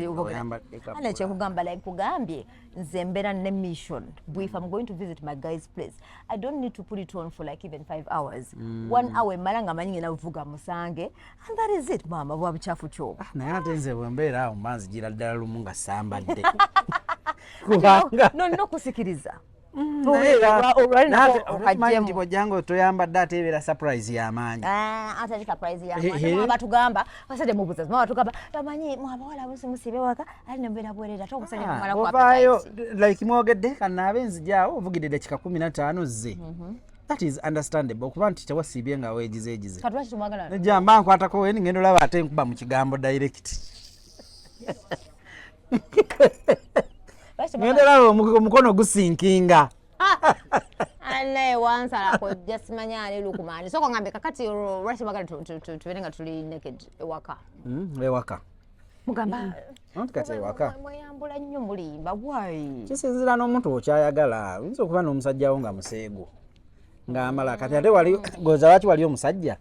Ane kyekugamba like kugambye nze mbeera ne mission. If I'm going to visit my guy's place, I don't need to put it on for like even 5 hours. 1 hour mala nga manyi ngena buvuga musange. And that is it mama bwa buchafu kyo. Naye ate nze bwe mbeera awo manzi gira ddala lumu nga sambadde. No kusikiriza. Olwalina bw'ojjanga toyambadde ate ebeera surprise y'amaanyi. Ate surprise y'amaanyi. Abatugamba basadde mubuuza batugamba bamanyi mwabawala musibe waka ali nembeera bwerera tokusanya kumala kwa ovaayo like mwogedde kanaabe nzijaawo ovugidde dakika 15 zze. That is understandable kuba nti tewasiibye nga weegizeegize. Kati lwaki tumwagala? Nejjamba nkwatako weni ngendo laba ate nkuba mu kigambo direct. Ngenda omukono gusinkinga. Anaye wansala ko just manyale lukumani. Soko ngambe kakati rush magala tubenga tuli naked ewaka. Ewaka. Mugamba. Kati ewaka. Mweyambula nnyo mulimba bwayi. Kisinzira n'omuntu okyayagala. Oyinza okuba n'omusajjawo nga museego. Ng'amala kati ate wali goza lwaki wali omusajja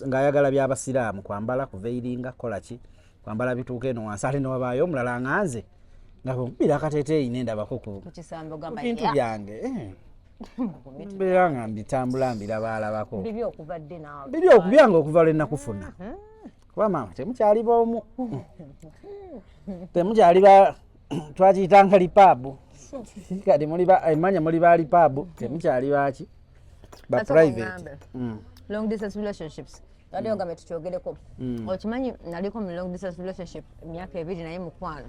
ng'ayagala by'abasiraamu kwambala kuveiringa kola ki kwambala bituuka eno wansi ate newabaayo omulala nganze nga bwemubira akateeteeyi nendabako ku bintu byange mbeera nga mbitambula mbirabaalabako biri okubyange okuva lwe nakufuna kuba maama temukyali b'omu temukyali twakiyitanga lipaabu kati emanya muli ba lipaabu temukyali baki ba private. Long distance relationships. Ndio ngame tukyogereko. Okimanyi naliko mu long distance relationship emyaka 2 naye mukwano.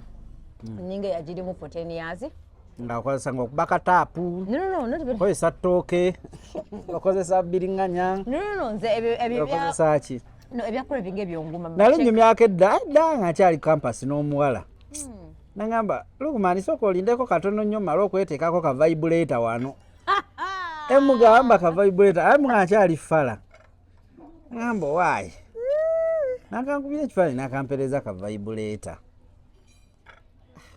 Nyinga yagirimu for 10 years. Nga okozesa ng'okubaka taapu. No, not even. Okozesa ttooke. Okozesa biriŋŋanya. No, nze ebyo okozesa ki? No, ebyakola binga ebyonguma. Nali nnyo myaka edda nga akyali campus n'omuwala. Nangamba lukumani soko olindeko katono nnyo mala okweteekako ka vibrator wano. Emugamba ka vibrator ayi nga akyali fala. Ngamba waayi. Nakankubira ekifaananyi nakampereza ka vibrator.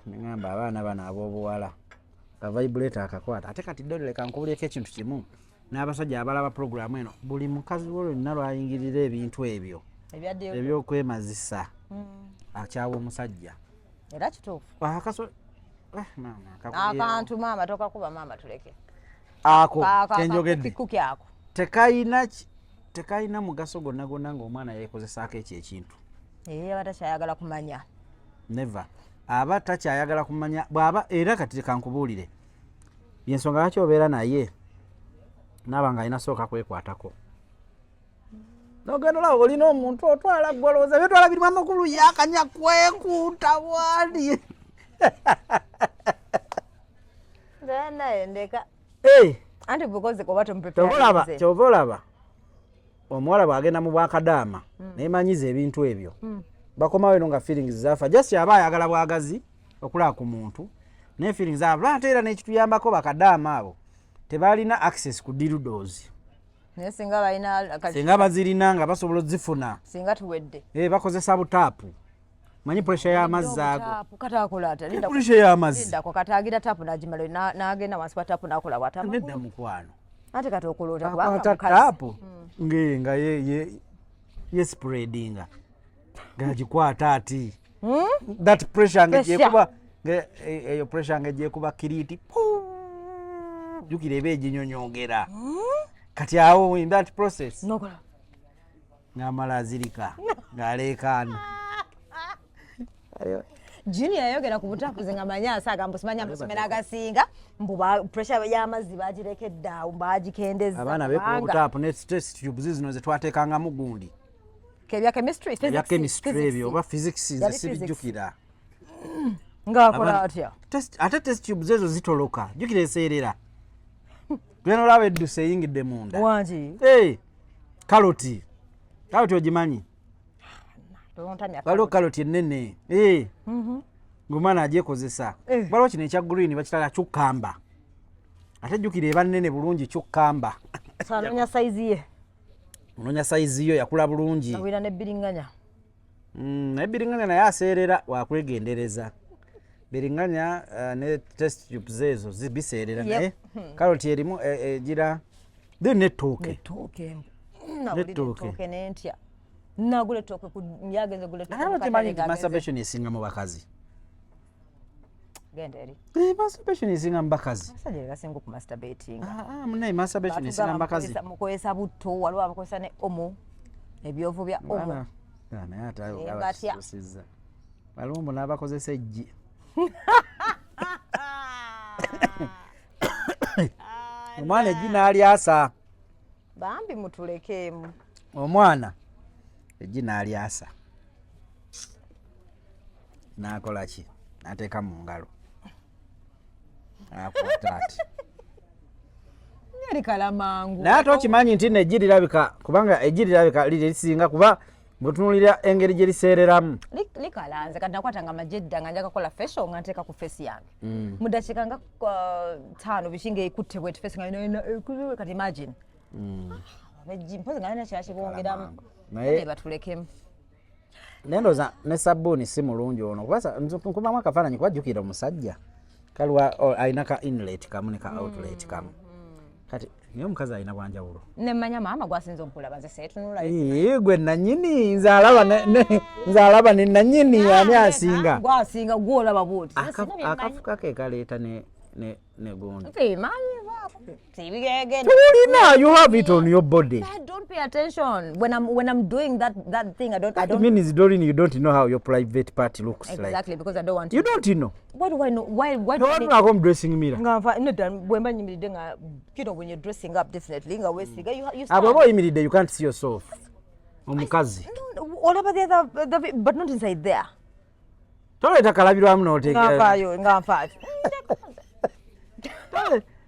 Ngamba abaana bano ab'obuwala ka vibrator akakwata ate kati ddole kankubuleko ekintu kimu n'abasajja abalaba programu eno buli mukazi wo lwonna lwayingirira ebintu ebyo ebyokwemazisa akyawa omusajja era kituufu akantu maama tokakuba maama tuleke ako kenjogedde tekayina mugaso gonna gonna ng'omwana yeekozesaako ekyo ekintu aba takyayagala kumanya never aba takyayagala kumanya bw'aba era kati kankubuulire yensonga lwaki obeera naye naaba nga alina sooka kwekwatako nogenda olaba olina omuntu otwala gwolowooza byetwala birimu amakulu yakanya kwekuuta bwali ndeka anti bukoze kuba kyova olaba omuwala bw'agenda mu bwakadaama neemanyiza ebintu ebyo bakomawo eno nga feelings zafa just aba ayagala bwagazi okulaba ku muntu naye feelings zafa ate era n'ekituyambako bakadaama abo tebalina access ku dildos singa bazirina nga basobola ozifuna singa tuwedde bakozesa butaapu manyi pressure y'amazzi ago pressure y'amazzi katagira tapu najimala n'agenda wansi wa tapu n'akola bwatamu nedda mukwano ate kati okulota kubanga tapu nga ye spreadinga gagikwata ati that pressure eyo pressure ng'eggye kuba kiriiti jjukira eba eginyonyongera kati awo in that process nokola ng'amala azirika ng'aleekaana Junior yayogera ku butapuzi nga manyansi agamba simanya musomera agasinga mbu pressure y'amazzi bagirekedde awo bagikendeza abaana beekuba obutaapu ne test tube zino ze twateekangamu gundi kebya chemistry ebya chemistry ebyo oba physics nze sibijjukira ng'akola atya ate test tubes ezo zitoloka jjukira eseerera twena olaba eddusa eyingidde munda wangi kaloti ogimanyi waliwo kaloti ennene ng'omwana agyekozesa waliwo kino ekya green bakitala cukkamba ate jjukira eba nnene bulungi cukkamba sanonya saizi ye ononya saizi yo yakula bulungi awira n'ebbiriŋŋanya naye bbiriŋŋanya naye aseerera wakwegendereza bbiriŋŋanya ne test tubes ezo biseerera naye kaloti erimu egira then n'ettooke n'ettooke n'entya nagula ettooke yagenze gula ettookemanyi nti masturbation esinga mu bakazi genda eri masturbation esinga mu bakazi abasajja be basinga okumasturbatinga munaye masturbation esinga mu bakazi mukozesa butto waliwo abakozesa ne omo ebyovu bya omo naye ate abatusizza waliwo mbu n'abakozesa eggi omwana eggi n'alyasa bambi mutulekeemu omwana eggi n'alyasa n'akola ki n'ateeka mu ngalo akwata ati erikala mangu naye ate okimanyi nti neggi lirabika kubanga eggi lirabika lirisinga kuba bwetunulira engeri gye liseereramu likalanze kati nakwatanga amajjedda nga njaga kola facial nga nteeka ku face yange mu dakiika nga 5 bikinga ekutte bweti face nga kati imagine eggi mpozi nga nina kirala kibongeramu naye batulekemu naye ndowooza ne sabbuuni si mulungi ono kubamu akafaananyi kubajjukira omusajja kaliwa alina ka inlet kamu ne ka outlet kamu kati naye omukazi alina bwanjawulo nemmanya maama gwasinza omukulaba nze seetunula gwe nanyini nze alaba ne nanyini ani asinga gwasinga gwolaba bwoti akafuka ke kaleeta ne gundi tibigegenda tulina you have it on your body. I don't pay attention when I'm doing that thing. I don't. It means Doreen, you don't know how your private part looks like. Exactly, because I don't want to. You don't know. What do I know? Why no one na home dressing mirror. Ngafa ino wemba nyimide nga when you're dressing up definitely nga wesiga you abo imide you can't see yourself. Omukazi. All about the other but not inside there. Toleta kalabirwamu n'oteeka. Ngafa.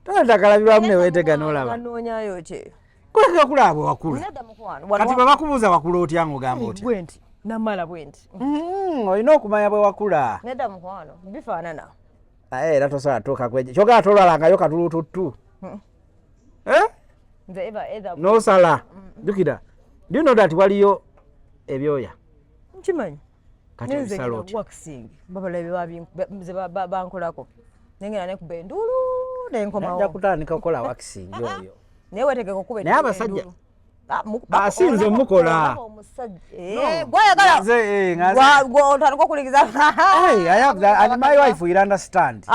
Toleta kalabirwamu ne weetega n'olaba. Anoonyayo ki? Kuleka kulaba wakula. Nedda mukwano. Kati bwe bakubuuza wakula otya ng'ogamba otya? Bwenti. Namala bwenti. Olina okumanya bwe wakula. Nedda mukwano. Bifaanana. Era tosobola tuuka kwejo. Kyokka tolwalangayo katulututtu. Nze eva. N'osala. Jjukira. Do you know that waliyo ebyoya? Nkimanyi. Kati obisala otya? Waxing. Babalabe bankolako. Nengera ne kuba endulu nenkomawo. Najja kutandika okukola waxing oyo. Naye weetegeka okuba endulu. Naye abasajja asinze omukola. Gwayagala. Otandika okuligiza. I have that and my wife will understand.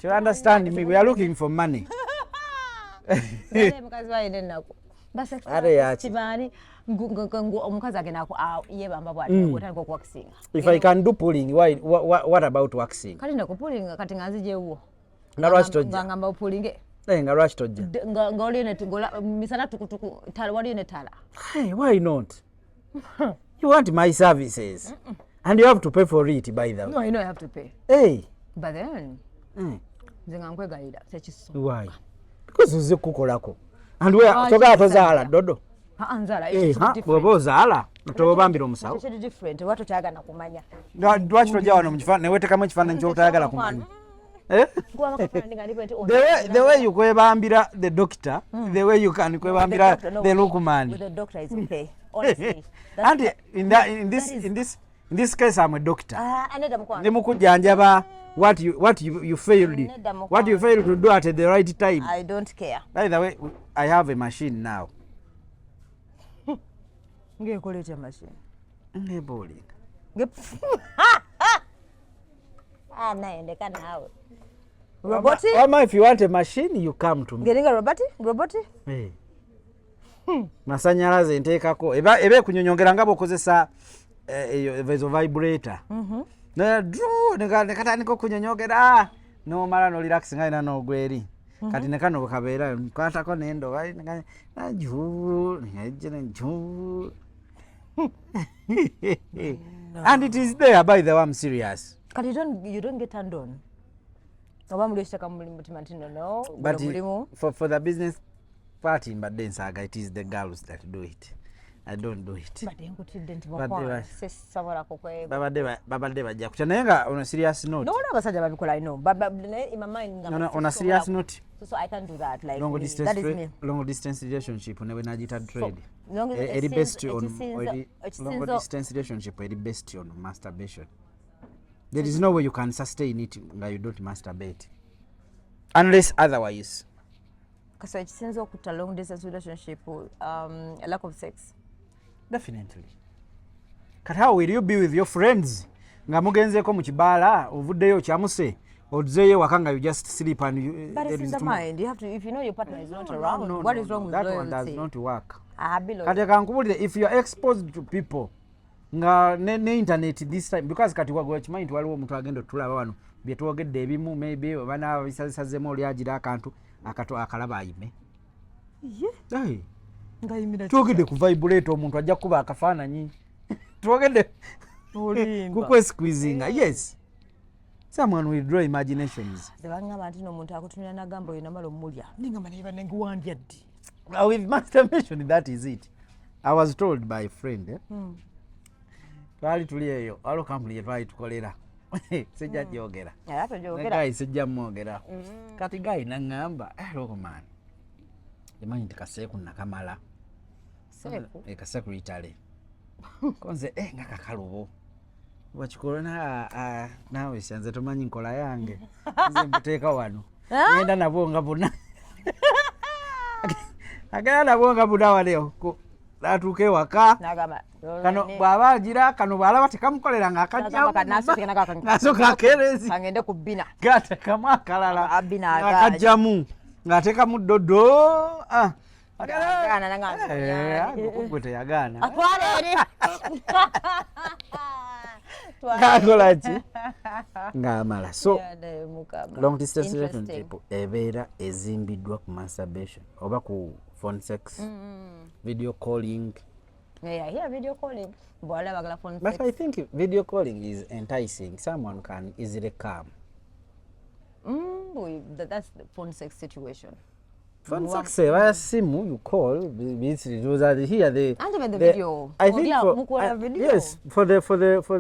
She will understand me. We are looking for money. Mukazi waine ennaku. Kibani omukazi agenda yebamba bwati otandika okuwakisinga. If I can do pulling, what about waxing? Kati nakupulinga kati nga nzijewo. Nga lwaki tojja? Ngamba upulinge. Nga lwaki tojja? Nga oline misana tukutuku tala waline tala. Hey, why not? You want my services. And you have to pay for it, by the way. No, I know I have to pay. Hey. But then, nzenga nkwegayira sekiso. Why? Because uze kukolako. And where toga tozaala dodo. Nzala. Bw'oba ozaala tobambira omusawo. It's different. Watu kyagala kumanya. Lwaki tojja wano mu kifaananyi ne weetekamu ekifaananyi ky'otayagala kumanya. The way you kwebambira the doctor, the way you can kwebambira the lookman. With the doctor is okay. Honestly. And in this case I'm a doctor. Ne mukujjanjaba what you failed. What you failed to do at the right time. I don't care. By the way, I have a machine now. Ngekoleta machine. Ngebowling. naendeka nawe roboti Wama if you want a machine you come to me. gelinga roboti Masanyalaze nteekako ebe kunyonyongera nga bokozesa ezo vibrator. Na dru nekatandika okunyonyogera nomala no relax nga ina no gweri. Kati nekano kabeera kwatako nendo na ju and it is there, by the way, I'm serious. Kati you don't get turned on. Oba mulishaka kama mulimutimantino no. But for the business party but then saga it is the girls that do it. I don't do it. But you didn't work. Sesabara kokwe. Baba deba ja kuchanenga on a serious note. No basajja babikola no. Baba in my mind no, on a serious note. So I can't do that like long distance that is me. Long distance relationship never najita trade. Long best on long distance relationship the best on masturbation. There is no way you can sustain it that you don't masturbate. Unless otherwise. So it seems like a long distance relationship a lack of sex. Definitely. But how will you be with your friends? Nga mugenzeko mu kibala ovuddeyo kyamuse odzeyo wakanga you just sleep and you but it's in the mind. You have to, if you know your partner is not around, what is wrong with that loyalty? That one does not work. Kati kankubulire if you are exposed to people nga ne internet this time because kati wagwa chimanyi waliwo omuntu agenda tulaba wano bye twogedde ebimu maybe bana bisazemo oli agira akantu akato akalaba ayime hey ngayimira twogedde ku vibrate omuntu ajja kuba akafaananyi twogedde olimba kukwe squeezing yes someone will draw imaginations debangamba nti n'omuntu akutunira nagambo yina malo mulya ningamba niba nenguwandya ddi with masturbation that is it. I was told by a friend twali tuli eyo alo kampuni yetwali tukolera sijja gyogera guy sijja mwogera kati guy nangamba loko man emanyi tikaseeku nakamala kaseeku itale konze nga kakalubo wakikolona nawe syanze tomanyi nkola yange nze mbuteeka wano ngenda nabo nga buna agenda nabo nga buna waleo atuuke waka kano bw'aba agira kano bw'alaba tekamukolera ng'akajjamu akerezi kangende ku bbina ng'atekamu akalala ng'akajjamu ng'atekamu ddodo gwe teyagaana ng'akola ki ng'amala so long distance relationship ebeera ezimbiddwa ku masturbation oba ku phone sex video calling. Yeah, video calling. But I think video calling is enticing. Someone can easily come. That's the phone sex situation. Phone sex, simu you call. Those are here. And even the video. I think yes, for the audio. For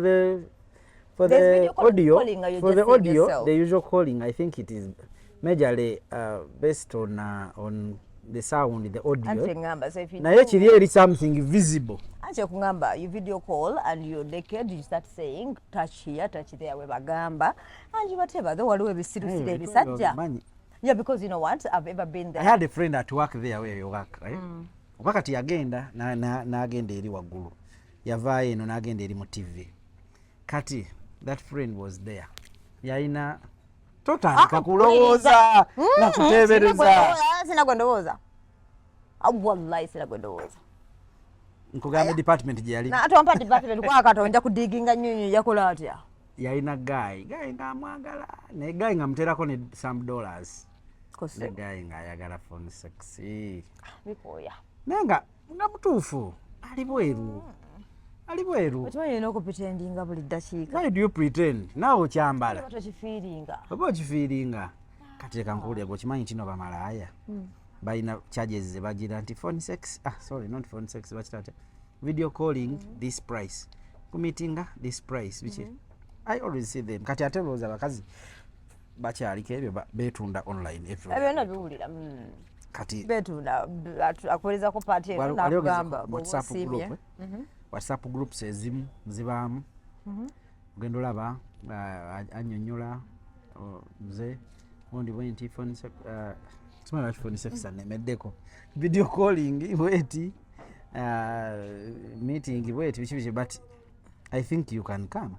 the audio, the usual calling. I think it is majorly based on the sound, the audio. Naye kiri eri something visible. Anje kungamba you video call and you're naked, you start saying touch here, touch there we bagamba and whatever though waliwo ebisirusire ebisajja. Yeah, because you know what, I've ever been there. I had a friend at work there where you work, right? Wakati yagenda na agenda eri waggulu. Yavaayo eno n'agenda eri mu TV. Kati that friend was there. Yalina totandika kulowooza nakuteebereza. Sina gwendowooza. Wallahi sina gwendowooza. Nkugamba department gye yali. Na atompa department kwa katonda kudiginga nyinyi yakola atya. Yalina guy ng'amwagala. Ne guy ng'amuteerako ne some dollars. Kose. Guy ng'ayagala phone sex. Bikoya. Nenga nga mutuufu. Ali bweru. Ali bweru. Okimanyi olina okupretendinga buli ddakiika. Why do you pretend? Naawe okyambala. Tokifiiringa. Oba okifiiringa. Kati kankuwulira gwe okimanyi kino bamalaaya. Balina charges ze bagira nti phone sex. Sorry, not phone sex. Bakitata. Video calling this price. Kumitinga this price. Which I always see them. Kati ate looza bakazi bakyaliko ebyo beetunda online everywhere. Byonna biwulira. Kati beetunda akuweerezako paati eno nakugamba WhatsApp groups ezimu zibaamu. Ogenda olaba annyonnyola nze ondi bwenti phone sex simala phone sex anemeddeko video calling bweti meeting bweti biki but I think you can come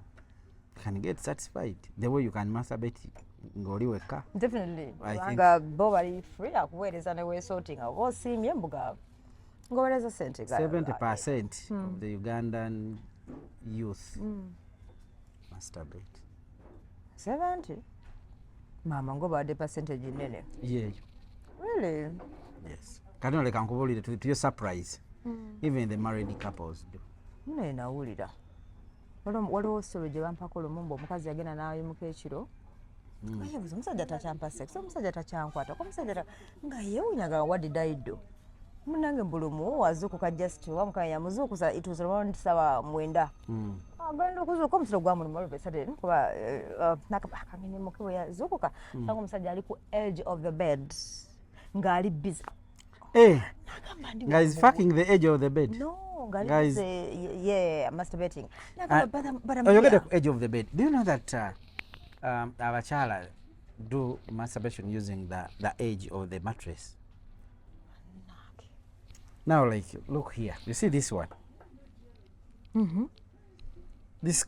can get satisfied the way you can masturbate ng'oli wekka. Definitely. I think- Nga bo bali free akuweereza ne weesootinga oba osiimye embuga ng'oweereza ssente. 70% of the Ugandan youth masturbate. 70? Maama ng'obadde percentage nnene. Yeeyo. Really? Yes. Kati noleka nkubuulire to your surprise. Even the married couples do. Nne nawulira. Waliwo solo gye bampako lumumba omukazi yagenda n'ayimuka ekiro. Nga yeebuuza omusajja takyampa sex, omusajja takyankwata, omusajja nga yeewunyaga what did I do? Munnange mbulumu wazuukuka just wamukanya yamuzuukusa it was around ssaawa 9. Agenda okuzuuka omusolo gwamuluma oluvesade kuba nakangene muke bwe yazuukuka sanga omusajja ali ku edge of the bed ng'ali busy. Hey, guys, fucking the edge of the bed. No, Guys. yeah, masturbating. But I'm You get here. the edge of the bed. Do you know that abakyala do masturbation using the edge of the mattress? Now, like, look here. You see this one? This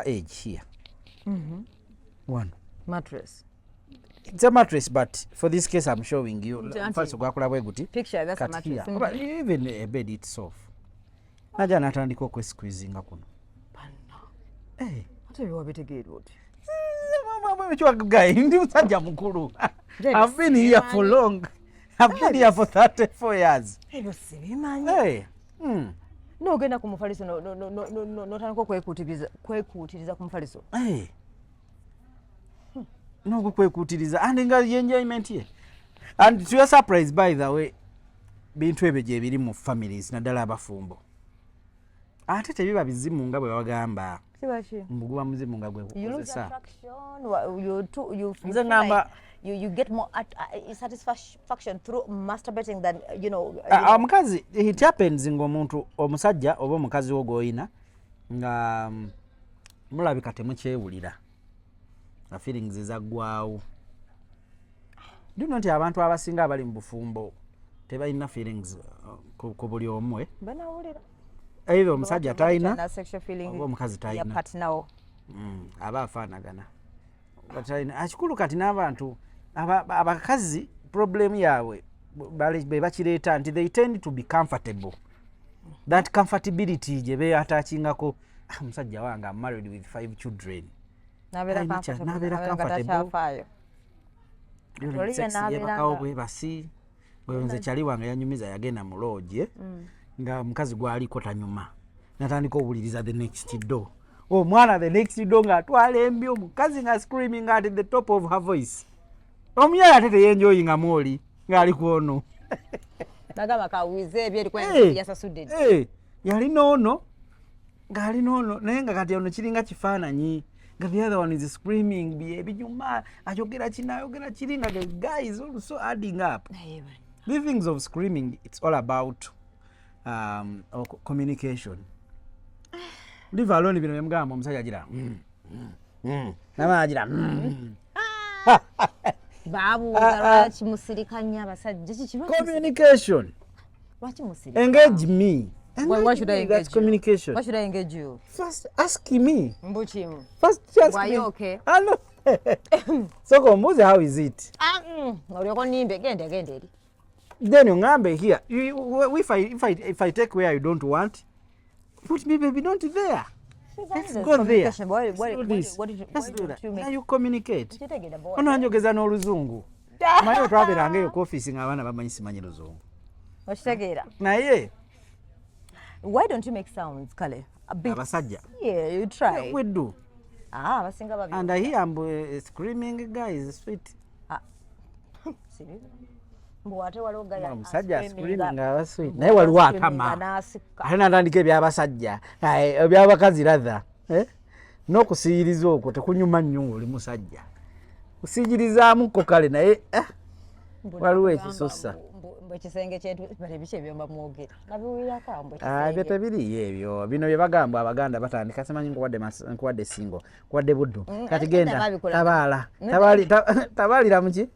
edge here. One. Mattress. It's a mattress, but for this case, I'm showing you. Auntie. First, Picture, that's a cut here. mattress. But even a bed itself. Naja natandika okwesqueezinga kuno. Hey. Ate wabitegeera oti. Guy, ndi musajja mukulu. Davis, I've been here for long. I've been here for 34 years. Ebyo sibimanyi. Hey. N'ogenda ku mufaliso n'otandika okwekuutiriza ku mufaliso. Hey. No kwekuutiriza and nga enjoyment ye. And to your surprise, by the way, bintu ebyo gye biri mu families naddala abafumbo. Ate tebiba bizimu nga bwe bagamba. Kibaki? Mbuguba muzimu nga gwe You lose kukozesa. attraction, you Nze feel ngamba- like you get more satisfaction through masturbating than, you know. Omukazi, it happens ng'omuntu omusajja oba omukazi wo gw'oyina nga mulabika temukyewulira. The feelings ezaggwawo. Do you know nti abantu abasinga abali mu bufumbo tebalina feelings ku buli omu Banawulira. either omusajja talina Na sexual feeling oba omukazi ya talina. partner wo. Aba afaanagana. Akikulu kati n'abantu abakazi problem yaabwe be bakireeta nti they tend to be comfortable. That comfortability gye beatachingako omusajja wange I'm married with 5 children. Nabeera comfortable. Yebakawo bwebasi nze kyali wange yanyumiza yagenda mu lodge nga omukazi gwaliko tanyuma natandika owuliriza the next door. Omwana the next door ng'atwala embi omukazi nga screaming at the top of her voice. Omuyala ate teyenjoyinga mwoli ng'ali kwono. Nagamba kawize ebyo eriko yasasudde. Yali noono ng'ali noono naye nga kati ono kiringa kifaananyi. The other one is screaming ebinyuma ayogera kiri nga the guy is also adding up. The things of screaming, it's all about communication. Leave alone bino byamugamba omusajja agira nama agira Babuuza lwaki musirika nnyo abasajja communication. Lwaki musirika? Engage me. Why should I engage That's you? communication. Why should I engage you? First ask me. Mbuchimu. First ask Why me. you okay? I know. So kombuze how is it? Olyoko nimbe gende eri. Then you ngambe here. If I take where you don't want, put me baby not there. Let's go there. Let's do this. Let's do that. Now you communicate. Ono anjogeza n'oluzungu. Mayo twaberanga eyo ku office ng'abaana bamanyi simanyi luzungu. Okitegeera. Naye Why don't you make sounds, Kale? A bit. abasajja. Yeah, you try. We do. Abasinga babi. And I hear screaming guys sweet. Siri. Mbwate waliwo gaya. Omusajja screaming aba sweet. Naye waliwo atama. Ate natandika ebyabasajja. Ebyabakazi rather. N'okusiyiriza okwo tekunyuma nnyo oli musajja. Kusiyirizaamuko kale naye waliwo ekisussa. Ekisenge kyetu bale biche byomba mwogera. Nabiwulirako ambo Byo tebiriyo ebyo. Bino bye bagamba Abaganda batandika simanyi nkuwadde singo. Kuwadde buddu. Kati genda tabaala. Tabaalira muki?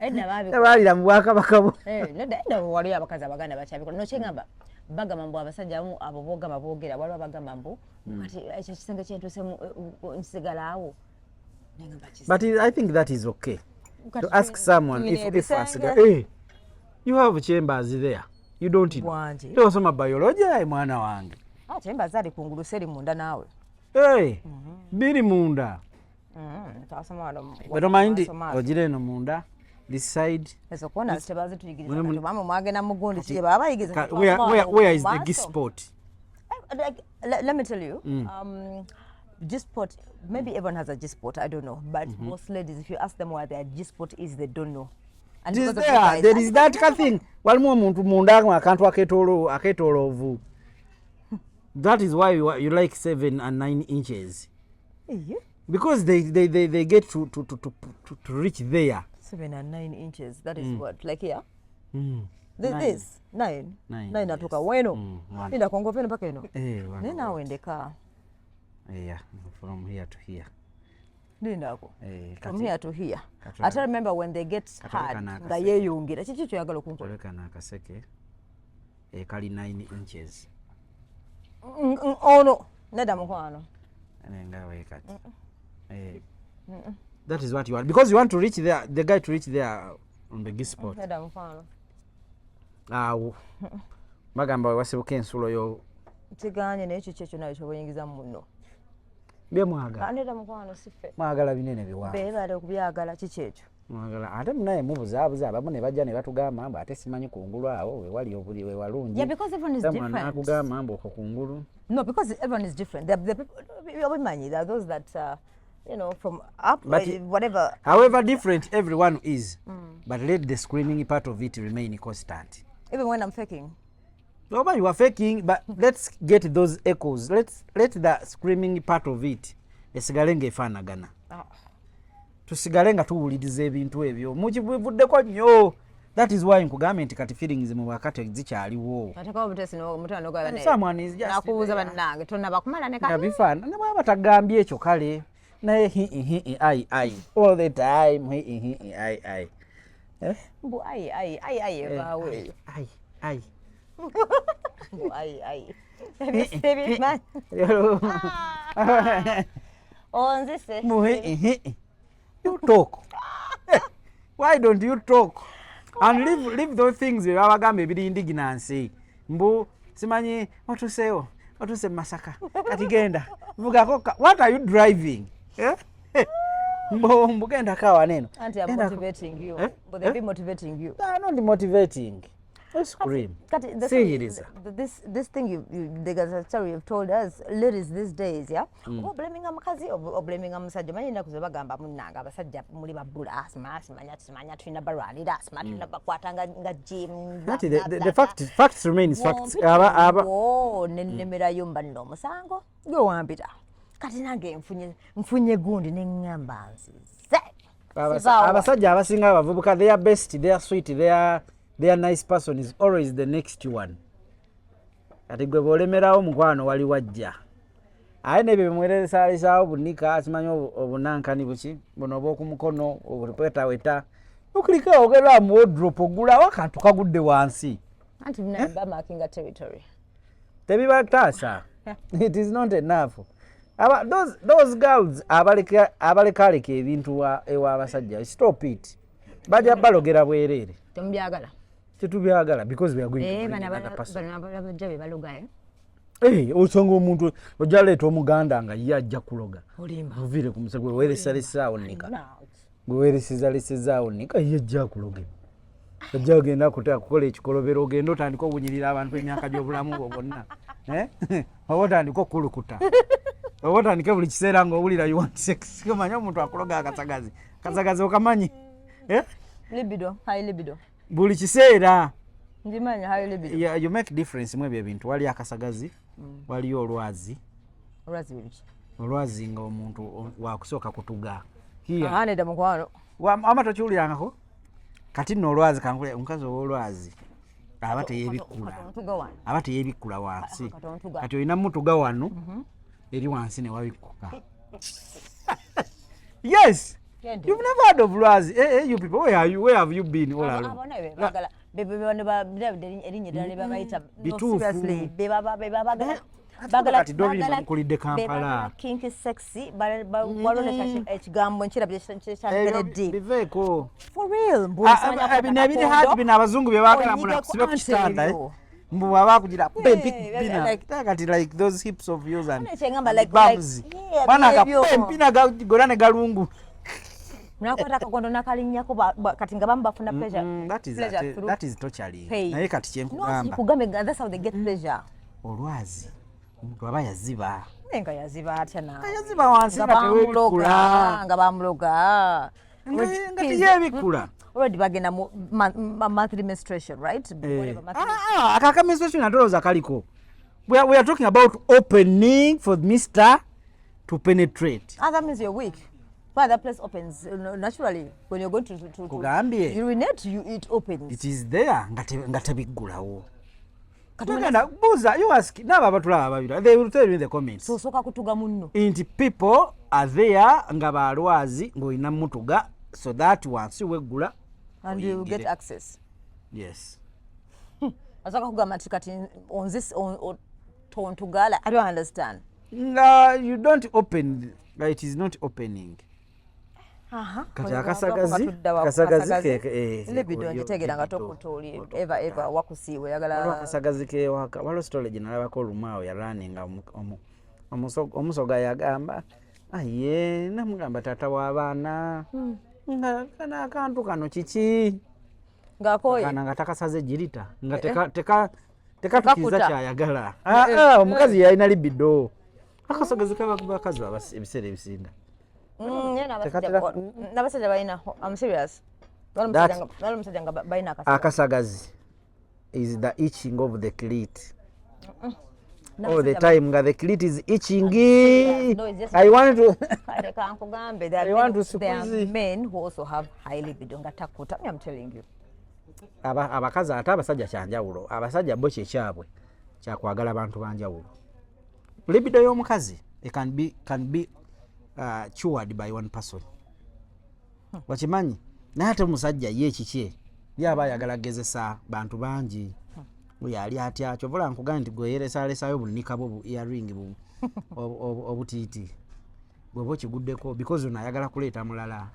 Tabaalira mu Bwakabaka bwo. Nedda waliyo abakazi Abaganda bakyabikola. Nokyengamba bagamba mbu abasajja abamu abo boogamba boogera waliwo bagamba mbu kati ekyo kisenge kyentuse nsigala awo. But I think that is okay. Kati To ask someone if hey, you have chambers there. You don't know. Bwanje. Tosoma biology ay mwana wange. Chambers zali kungulu seri munda nawe. Hey, biri munda. Tasoma wano. But mind ojire no munda. This side. Eso kona sebazi tuyigiriza kati mama mwagenda mugundi kye baba yigiza. Where is the G-spot? Let me tell you. G-spot, maybe everyone has a G-spot, I don't know. But most ladies, if you ask them where their G-spot is, they don't know. And there is that kind of thing. Walimu omuntu munda akantu aketolovu. That is why you like 7 and 9 inches. Because they get to reach there. 7 and 9 inches. That is what? Like here? This 9 atoka weno. Nenda kongo peno paka eno. Nena wendeka. Yeah, from here to here. From here to here. I tell remember when they get hard, nga yeyungira. Chicho yagala kunko. Koleka na kaseke. Kali 9 inches. Oh no. Neda mukwano. Ngawe kati. That is what you want. Because you want to reach there, the guy to reach there on the G-spot. Neda mukwano. Magamba wasibuke ensulo yo. Tiganye n'ekyo kyekyo nayo kyobuyingiza muno. Bye mwagala. Neda mukwano sife. Mwagala binene biwa. Beebale okubyagala kiki ekyo. Mwagala ate munaye mubuzaabuza abamu ne bajja ne batugamba mbu ate simanyi kungulu awo we wali obuli we walungi. Yeah, because everyone is different. Nakugamba mbu okwo kungulu. No, because everyone is different. The people obimanyi, there are those that you know, from up, whatever. However different everyone is, but let the screaming part of it remain constant. Even when I'm faking. No, but you are faking, but let's get those echoes. Let the screaming part of it. Esigalenga efanagana. Tusigalenga tuwuliriza ebintu ebyo. Mukivuddeko nnyo. That is why nkugamba nti kati feelings mu wakati zikyaliwo. Ataka obutesi no mutano noga bane. Someone is just nakubuza bannange tonna bakumala ne kati. Bifana ne baba tagambye ekyo kale. Naye ai all the time ai. Mbu ai ebawe. Ai. Mbu ai. Baby man. Onze se. You talk. Why don't you talk? And leave those things abagambe biri indignancy. Mbu simanyi watuse Masaka. Katigenda. Vugako what are you driving? Mbu genda kawa neno. Auntie, I'm motivating you. But they be motivating you. They are not motivating. Scream. See it is. This thing the story you've told us, ladies these days, yeah? Blaming amakazi or blaming amusajja manyi ndakuze bagamba munanga abasajja muli babula asma manya twina barali asma twina bakwata nga gym. The facts remains facts. Nennemera yumba nno musango gwe wampita kati nange mfunye gundi nengamba nsize. Abasajja abasinga abavubuka, they are best, they are sweet, they are nice person is always the next one. Ati gwe bolemerawo mukwano wali wajja. Aye ne bimweresa bunika asimanyi obunankani buki bono obw'okumukono obupetaweta okulika ogera mu wardrobe ogula wakantu kagudde wansi. Anti bina marking territory. Tebibatasa. It is not enough. Those girls abaleka ebintu ewa abasajja, stop it. Bajja balogera bwerere. Tembyagala. Tetubyagala because we are going to bana baloga osanga omuntu ojaleeta omuganda nga yajja kuloga ovire ku musegwe weresalesaawo nika weresezalesezaawo nika yajja kuloga ajja ogenda kukola ekikolobero ogenda otandika obunyirira abantu emyaka gy'obulamu bwo bwonna oba otandika okukulukuta oba otandika buli kiseera ng'owulira you want sex omanye omuntu akuloga akasagazi okamanyi high libido buli kiseera njimanya high libido. You make difference mu ebyo bintu. Wali akasagazi wali olwazi nga omuntu wakusooka kutuga neda mukwano ama tokiwulirangako kati nno olwazi kankule omukazi ow'olwazi aba teyebikkula wansi kati olina mutuga wano eri wansi ne wabikkuka. Yes. You've never heard of Lwazi. Hey, you people, where have you been all along? bebe bano ba erinnya ddala lye babayita Bituufu. seriously bagala Kati Dovili bamukulidde Kampala. kinky sexy waloneka ekigambo nkirabye kyakedde biveeko for real bino ebiri hati bino abazungu bye baagala munasibe ku kitanda mbu baba kugira pempina kati like those hips of yours and bums bana kapempina gora ne galungu nakwata akakondo nakalinnyako kati nga bamu bafuna pleasure that is torturing naye kati kyenkugamba kugambe that's how they get pleasure olwazi omuntu aba yaziba nga yaziba atya na yaziba wansi nga tewebikula nga bamuloga nga tiyebikula already bagenda mu monthly menstruation right akaka menstruation atoloza kaliko we are talking about opening for Mr. to penetrate. That means you're weak. But that place opens naturally when you're going to kugambye urinate, it opens. It is there nga tebiggulawo. Katugenda buuza you ask naba abatulaba babira they will tell you in the comments. So soka kutuga munno. Inti people are there nga balwazi ng'olina mutuga so that once you weggula and you get access. Yes. Asoka kugamba kati on this on tontugala I don't understand. No, you don't open, it is not opening. Kati akasagazi libido njitegera nga tokutuli eva wakusiwe yagala akasagazi ke waka walo story jinalaba ko lumao ya running omusoga yagamba aye namugamba tata w'abaana nga kana akantu kano kiki ngakoye kana nga takasaze jirita nga teka kyayagala omukazi yalina libido akasagazi k'abakazi ebiseera ebisinga nabasajja balina I'm serious nalomusajja nga balina akasagazi is the itching of the clit all the time nga the clit is itching. I want to there are men who also have high libido nga takuta I'm telling you abakazi ate abasajja kyanjawulo abasajja bo kyekyabwe kyakwagala abantu banjawulo libido y'omukazi it can be cured by one person. Wakimanyi naye ate omusajja ye kiki yaba ayagala gezesa bantu bangi yali atya kyovola nkugamba nti gwe yeresalesaayo bunika bwo earring obutiiti bw'oba okiguddeko because ono ayagala kuleeta mulala.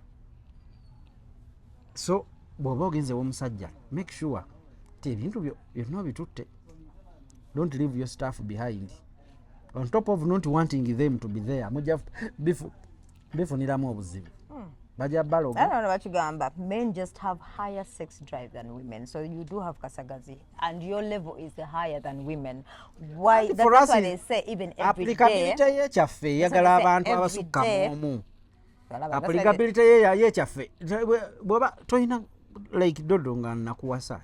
So bw'oba ogenze w'omusajja make sure ti ebintu byonna bitutte. Don't leave your stuff behind. On top of not wanting them to be there mujja bifuniramu obuzibu bajja baloga. I don't know what you gamba. Men just have higher sex drive than women, so you do have kasagazi and your level is higher than women. Why? That's why they say even every day applicability yekyaffe yagala abantu abasukka muomu. Applicability yekyaffe bwoba toyina like dodo nga nakuwasa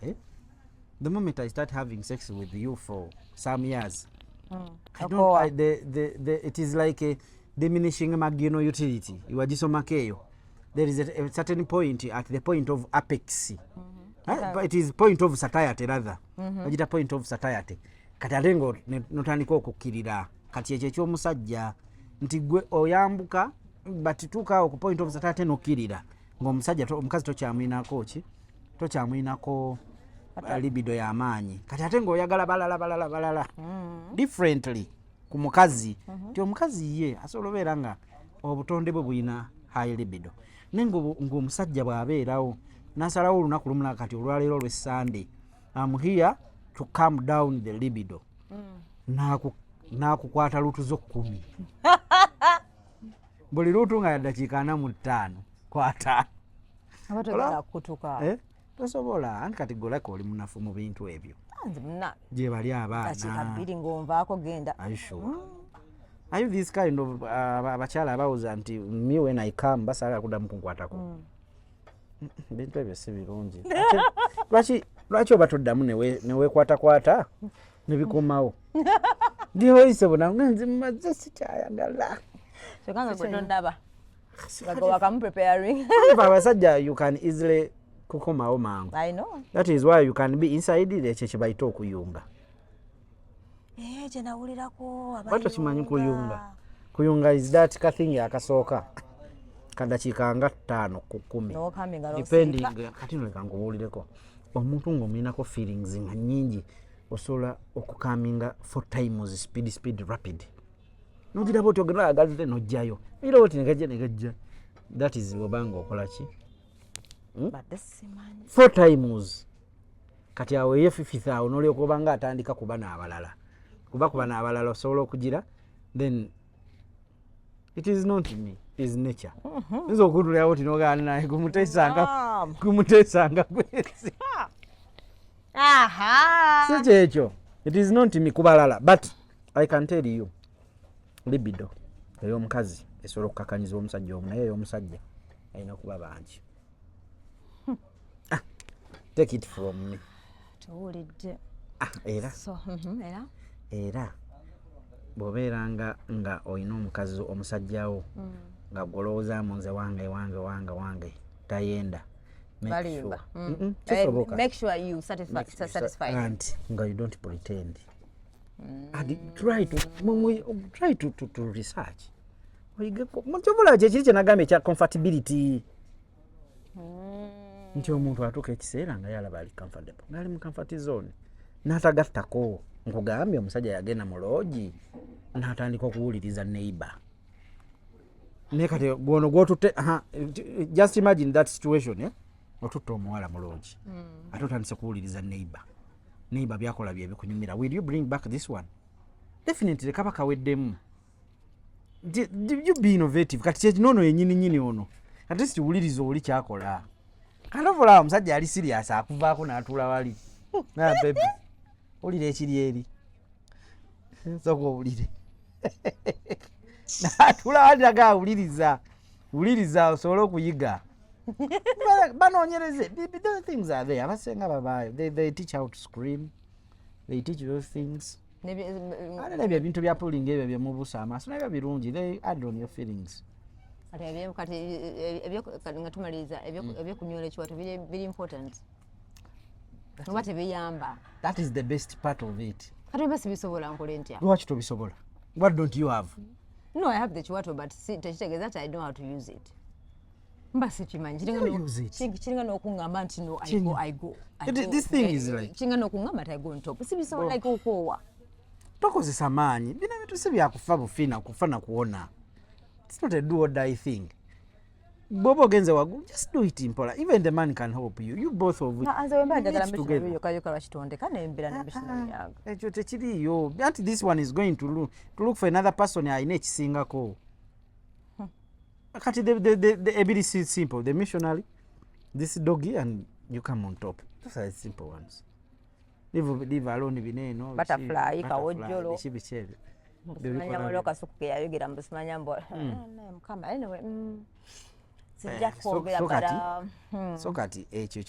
the moment I start having sex with you for some years it is like a diminishing marginal utility. Iwajisomakeyo there is a certain point at the point of apex. But it is point of satiety rather. Wajita point of satiety. Kati atengo notandika okukkirira kati ekyo ekyomusajja nti gwe oyambuka but tuka ku point of satiety nokkirira ng'omusajja omukazi tokyamuyinako ki tokyamuyinako libido y'amaanyi kati ate ng'oyagala balala differently ku mukazi nti omukazi ye asobola obeera nga obutonde bwe buyina high libido naye ng'omusajja bw'abeerawo n'asalawo olunaku lumu kati olwaleero lw'essande I'm here to calm down the libido n'akukwata lutuzo 10 buli lutu nga dakiika 45 kwata abatogala kutuka tosobola anti kati golako oli munafu mu bintu ebyo gye bali abaana ng'onvaako genda are you this kind of abakyala abawuza nti me when I come basala kuddamu kunkwatako bintu ebyo si birungi lwaki oba toddamu neweekwatakwata nebikomawo ndioyise bonange mazze sikyayagala kyokanga gwe tondaba wakamu preparing abasajja you can easily kukomawo mangu. I know. That is why you can be inside ekyo kye bayita okuyunga. Gye nawulirako Watu kimanyi kuyunga. Kuyunga is that kathingi akasooka kadakiika nga 5 ku 10. No coming along. Depending kati no leka ngubuulireko. omuntu ng'omuyinako feelings nga nnyingi osobola okukaminga 4 times speed rapid nogiraba oti ogenda agazze nojjayo era oti negajja that is bwobanga okola ki 4 times kati awo ye 50,000 nolyoka obanga atandika kuba n'abalala osobola okugira then it is not me, it is nature. Nzo okutulira oti nogana naye kumutesanga kwezi si kyekyo, it is not me kubalala, but I can tell you libido ey'omukazi esobola okukakanyiza omusajja omu naye ey'omusajja alina kuba bangi. Take it from me. Tuwulidde. Era bw'obeera nga olina omukazi omusajjawo nga gw'olowoozaamu nze wange tayenda make sure you satisfy anti nga you don't pretend. Try to research. Mukyobola kyekiri kye nagambye ekya comfortability. Nti omuntu atuuka ekiseera nga yalaba ali comfortable ngaali mu comfort zone n'atagattako. Nkugambye omusajja yagenda mu loogi n'atandika okuwuliriza neighbor. Ne kati gwono gw'otutte just imagine that situation otutte omuwala mu loogi ate otandise kuwuliriza neighbor byakola bye bikunyumira. Will you bring back this one? Definitely kaba kaweddemu. You be innovative. Kati kyekinono yennyini ono at least wuliriza oli kyakola. Kanovola omusajja ali serious akuvaako n'atuula wali baby olire ekiri eri nsoko olire n'atuula wali naga awuliriza osobola okuyiga. Banoonyereze those things are there. Abasenga babaayo they teach how to scream, they teach those things. Ate ebyo ebintu bya pulling ebyo byemubuusa amaaso nabyo birungi, they add on your feelings. Kati nga tumaliriza ebyokunyola ekiwato biri important. Oba tebiyamba. That is the best part of it. Kati oba sibisobola nkola ntya? Lwaki tobisobola? What don't you have? No, I have the chiwato but tekitegeeza that I know how to use it. Mba sikimanyi. Kiringa n'okungamba nti no, I go. This thing is like... Kiringa n'okungamba nti I go on top. Sibisobola like okwowa. Tokozesa maanyi. Bino bintu si byakufa bufiina kufa na kuwona. It's not a do or die thing. Bobo genze wagu, just do it impola. Even the man can help you. You both of it. Anze wemba njagala missionary yoka lwakitondeka nembira na missionary yago. Ekyo tekiriyo. Anti this one is going to look for another person ayina ekisingako. Kati the ability is simple. The missionary, this doggy, and you come on top. Those are the simple ones. Leave alone bineno. Butterfly, kawojjolo. Bichebe. Nyamalo kasuku yayogera mbusimanya mbo. Mukama anyway. Sijja kwogera bara. So kati ekyo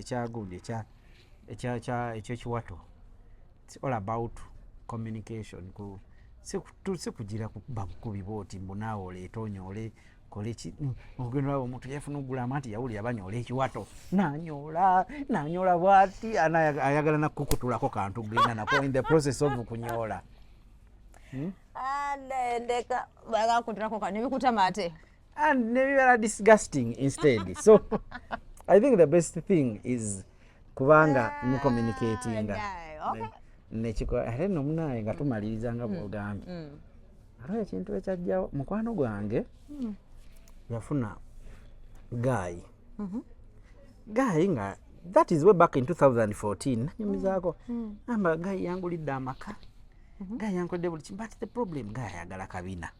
kyagundi ekyo kiwato. It's all about communication. Si kugira kuba kubiboti mbonaawo oleeta onyole kole ki ogenda awo omuntu yafuna ogulama nti yawulira banyola ekiwato nanyola bwati ayagala nakukutulako kantu genda nako in the process of kunyola. Ndeka bagakutulako kantu nebikutama ate. And never disgusting instead. So I think the best thing is kubanga mu communicating. Okay. Nechiko ate nomunaye nga tumaliriza nga bwogambye. Ate ekintu ekyajjawo mukwano gwange yafuna guy. Guy nga that is way back in 2014 nanyumizaako amba guy yangulidde amaka. Guy yankodde buli kimu, but the problem guy ayagala kabina.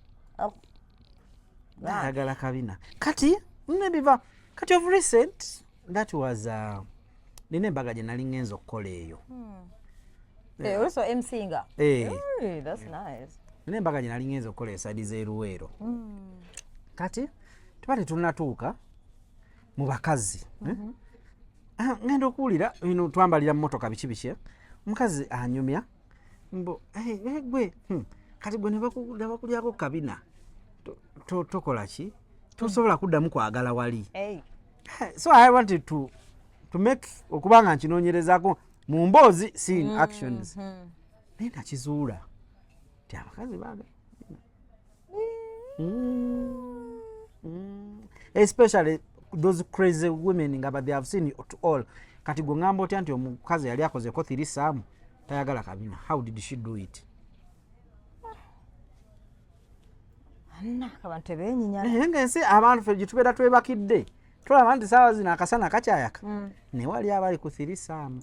Ayagala kabina. Kati nebiva kati of recent that was nine embaga gye nali ngenza okukola eyo. They also emceeing. Hey, that's nice. Nine embaga gye nali ngenza okukola eside z'eruweero. Kati tubate tunatuuka mu bakazi. Ngenda okuwulira bino twambalira mu motoka biki omukazi anyumya mbo gwe kati gwe ne bakulyako kabina tokola ki tosobola kuddamu kwagala wali. So I wanted to make okubanga nkinoonyerezaako mu mboozi scene actions. Naye nakizuula ti abakazi baagala especially those crazy women nga they have seen it all. Kati gwe ngamba otya nti omukazi yali akozeko thirisaamu tayagala kabina. How did she do it? Abantu ebeenyinya. Ngensi abantu ffe gye tubeera twebakidde tulaba nti saawa zino akasana kakyayaka ne wali abali ku thirisaamu.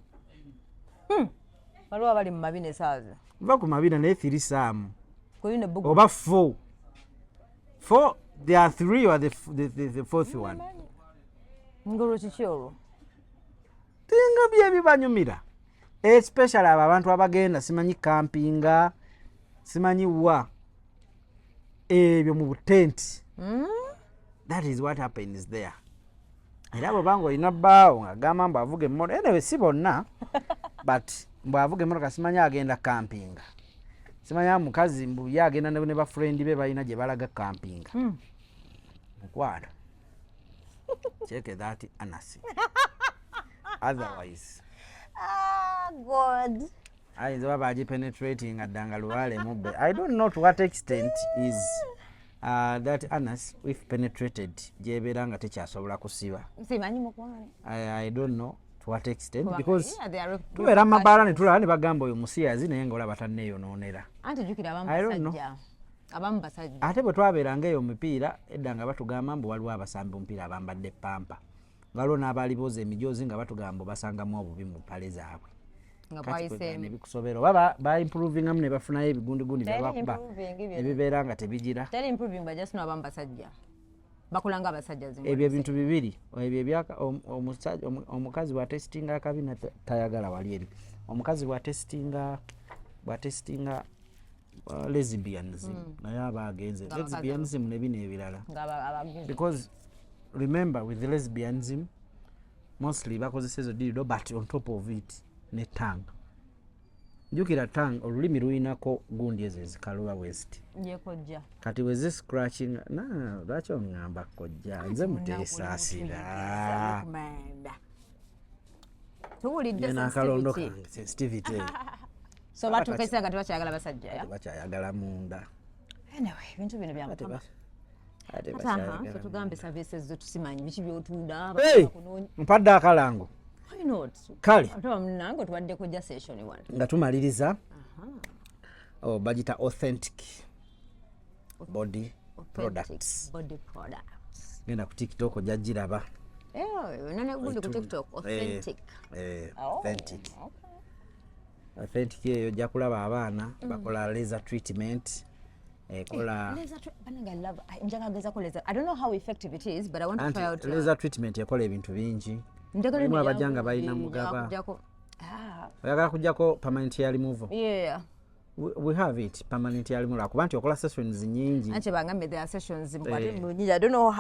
Waliwo abali mu mabine saazi. Va ku mabina naye thirisaamu Kuyine bugu. oba 4. There are 3 or the fourth one. Ngolo kiki olwo? Tinga bye bibanyumira. Especially abo abantu abagenda simanyi campinga, simanyi wa. Ebyo mu butenti. That is what happens there. Era abo bango olina bbaawo ng'agamba mbu avuga emmotoka. Anyway, si bonna. But mbu avuga emmotoka simanyi agenda campinga. Simanyi mukazi mbu ye agenda ne bafrendi be balina gye balaga campinga. Mukwano. Check that anasi. Otherwise. God. Ayinza baba agipenetrating addanga luwale mubbe. I don't know to what extent is that anus if penetrated gyebera nga tekyasobola kusiba. Simanyi mukwano. I don't know to what extent because tubeera mabaala ne tulaba ne bagamba oyo musiyazi naye nga olaba tanneeyonoonera. Anti jjukira abasajja. Abamu basajja. Ate bwe twabeeranga eyo omupiira edda nga batugamba mbu waliwo abasambi omupiira abambadde pampa. Waliwo n'abalibooza emijoozi nga batugamba basangamu obubi mu mpale zaabwe. Ne bikusobera oba ba-improvingamu ne bafunayo ebigundi byebakuba ebibeera nga tebigira. Teri improving but just no abamu basajja. Bakulanga abasajja zimwe. Ebyo ebintu bibiri. Ebyo omukazi bw'atesitinga akabina tayagala wali eri. Omukazi bw'atesitinga lesbianism naye aba agenze. Lesbianism ne bino ebirala. Because remember with the lesbianism mostly bakozesa ezo dildo but on top of it ne tongue. Njukira tongue olulimi luyinako gundi ezo ezikaluba west. Njekojja. Kati wezi scratching lwaki ongamba kojja nze muteesaasira. Tuwulidde nakalondo kange sensitivity. So batukesa nga tebakyayagala basajja ya? Tebakyayagala munda. Anyway, bintu bino byamukama. So tugambe services zo tusimanyi biki by'otunda. Mpadde akalango. Why not? Kale. Nange tubaddeko just session one. Nga tumaliriza. Bagita authentic body products. Body products. Genda ku TikTok ojja giraba. Nane gundi ku TikTok authentic. Authentic. Authentic eyo ojja kulaba abaana bakola laser treatment. I don't know how effective it is, but I want to try out. Laser treatment ekola ebintu bingi. Mulimu abajanga balina mugaba. Oyagala kujjako permanent hair removal? Yeah. We have it permanent hair removal. Kuba nti okola sessions nyingi. Ate bangambe there are sessions mukati nyingi. I don't know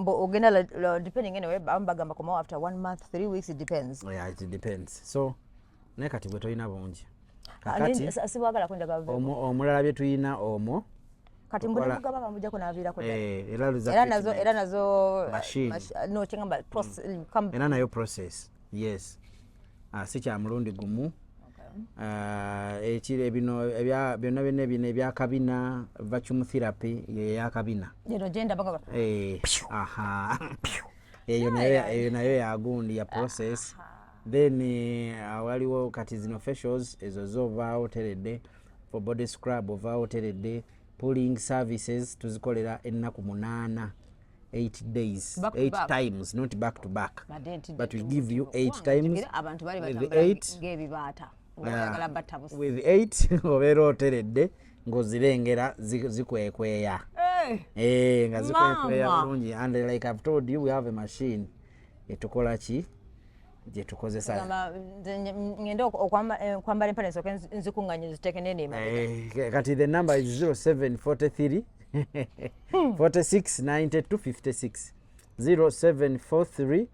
ogenda depending anyway bagamba koma after 1 month 3 weeks it depends. Yeah, it depends. So ne kati bwe toyina bungi. Kakati sibagala kwenda gava. Omulala bye tuyina omwo. Kati mbona mugaba bamujja ko naviira ko. Era nazo machine. No chingamba process. Era nayo process. Yes. Si kya mulundi gumu. Ekire bino byonna bino ebya kabina vacuum therapy ya kabina. Yero genda banga. Aha. Eyo nayo ya gundi ya process. Then waliwo kati zino facials ezo zovaawo teredde for body scrub ovaawo teredde. Pulling services tuzikolera ennaku 8 days, 8 times, not back to back, but we give you 8 times. With 8 obeera oteredde ng'ozirengera zikwekweya. Nga zikwekweya bulungi. And like I've told you, we have a machine etukola ki gye tukozesa. Ngenda okwambala empale nsooke nzikunganye ziteeke nene. Kati the number is 0743 46 92 56. 0743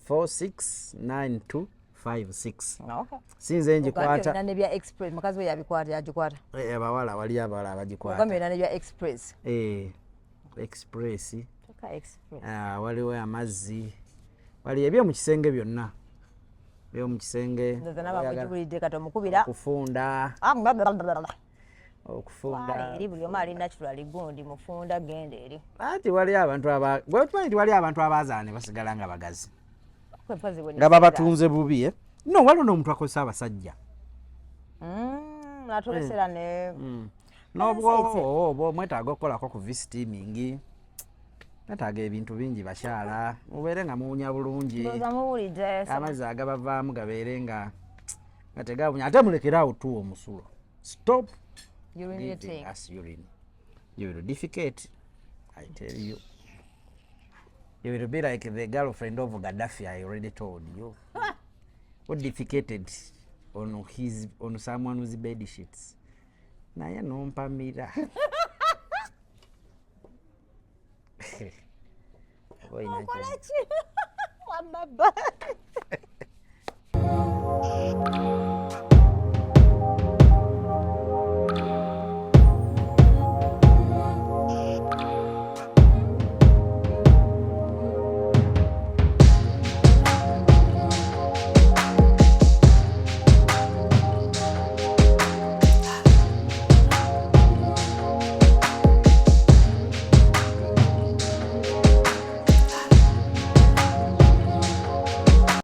46 92 56. Okay. Sinze njikwata. Nane bya express mukazi we yabikwata yagikwata. Abawala wali abawala abagikwata. Ogambe nane bya express. Express. Toka express. Waliwo amazzi. Wali ebyo mu kisenge byonna. Byo mu kisenge. Ndazana bakujibulidde kati omukubira. Kufunda. okufunda eri buli omu alina kitula ligundi mufunda genda eri ati wali abantu gwetumanyi nti wali abantu abazaane basigala nga bagazi nga babatunze bubi no waliwo n'omuntu akozesa abasajja atolesera ne nobwoba mwetaaga okukolako ku visitiming netaaga ebintu bingi bakyala mubeere nga muwunya bulungi amazzi agabavaamu gabeere nga tegawunya ate mulekeraawo tuwa omusulo stop giving us urine. You will defecate, I tell you. You will be like the girlfriend of Gaddafi, I already told you. Who defecated on someone's bed sheets. Naye nompamira. Wamabba.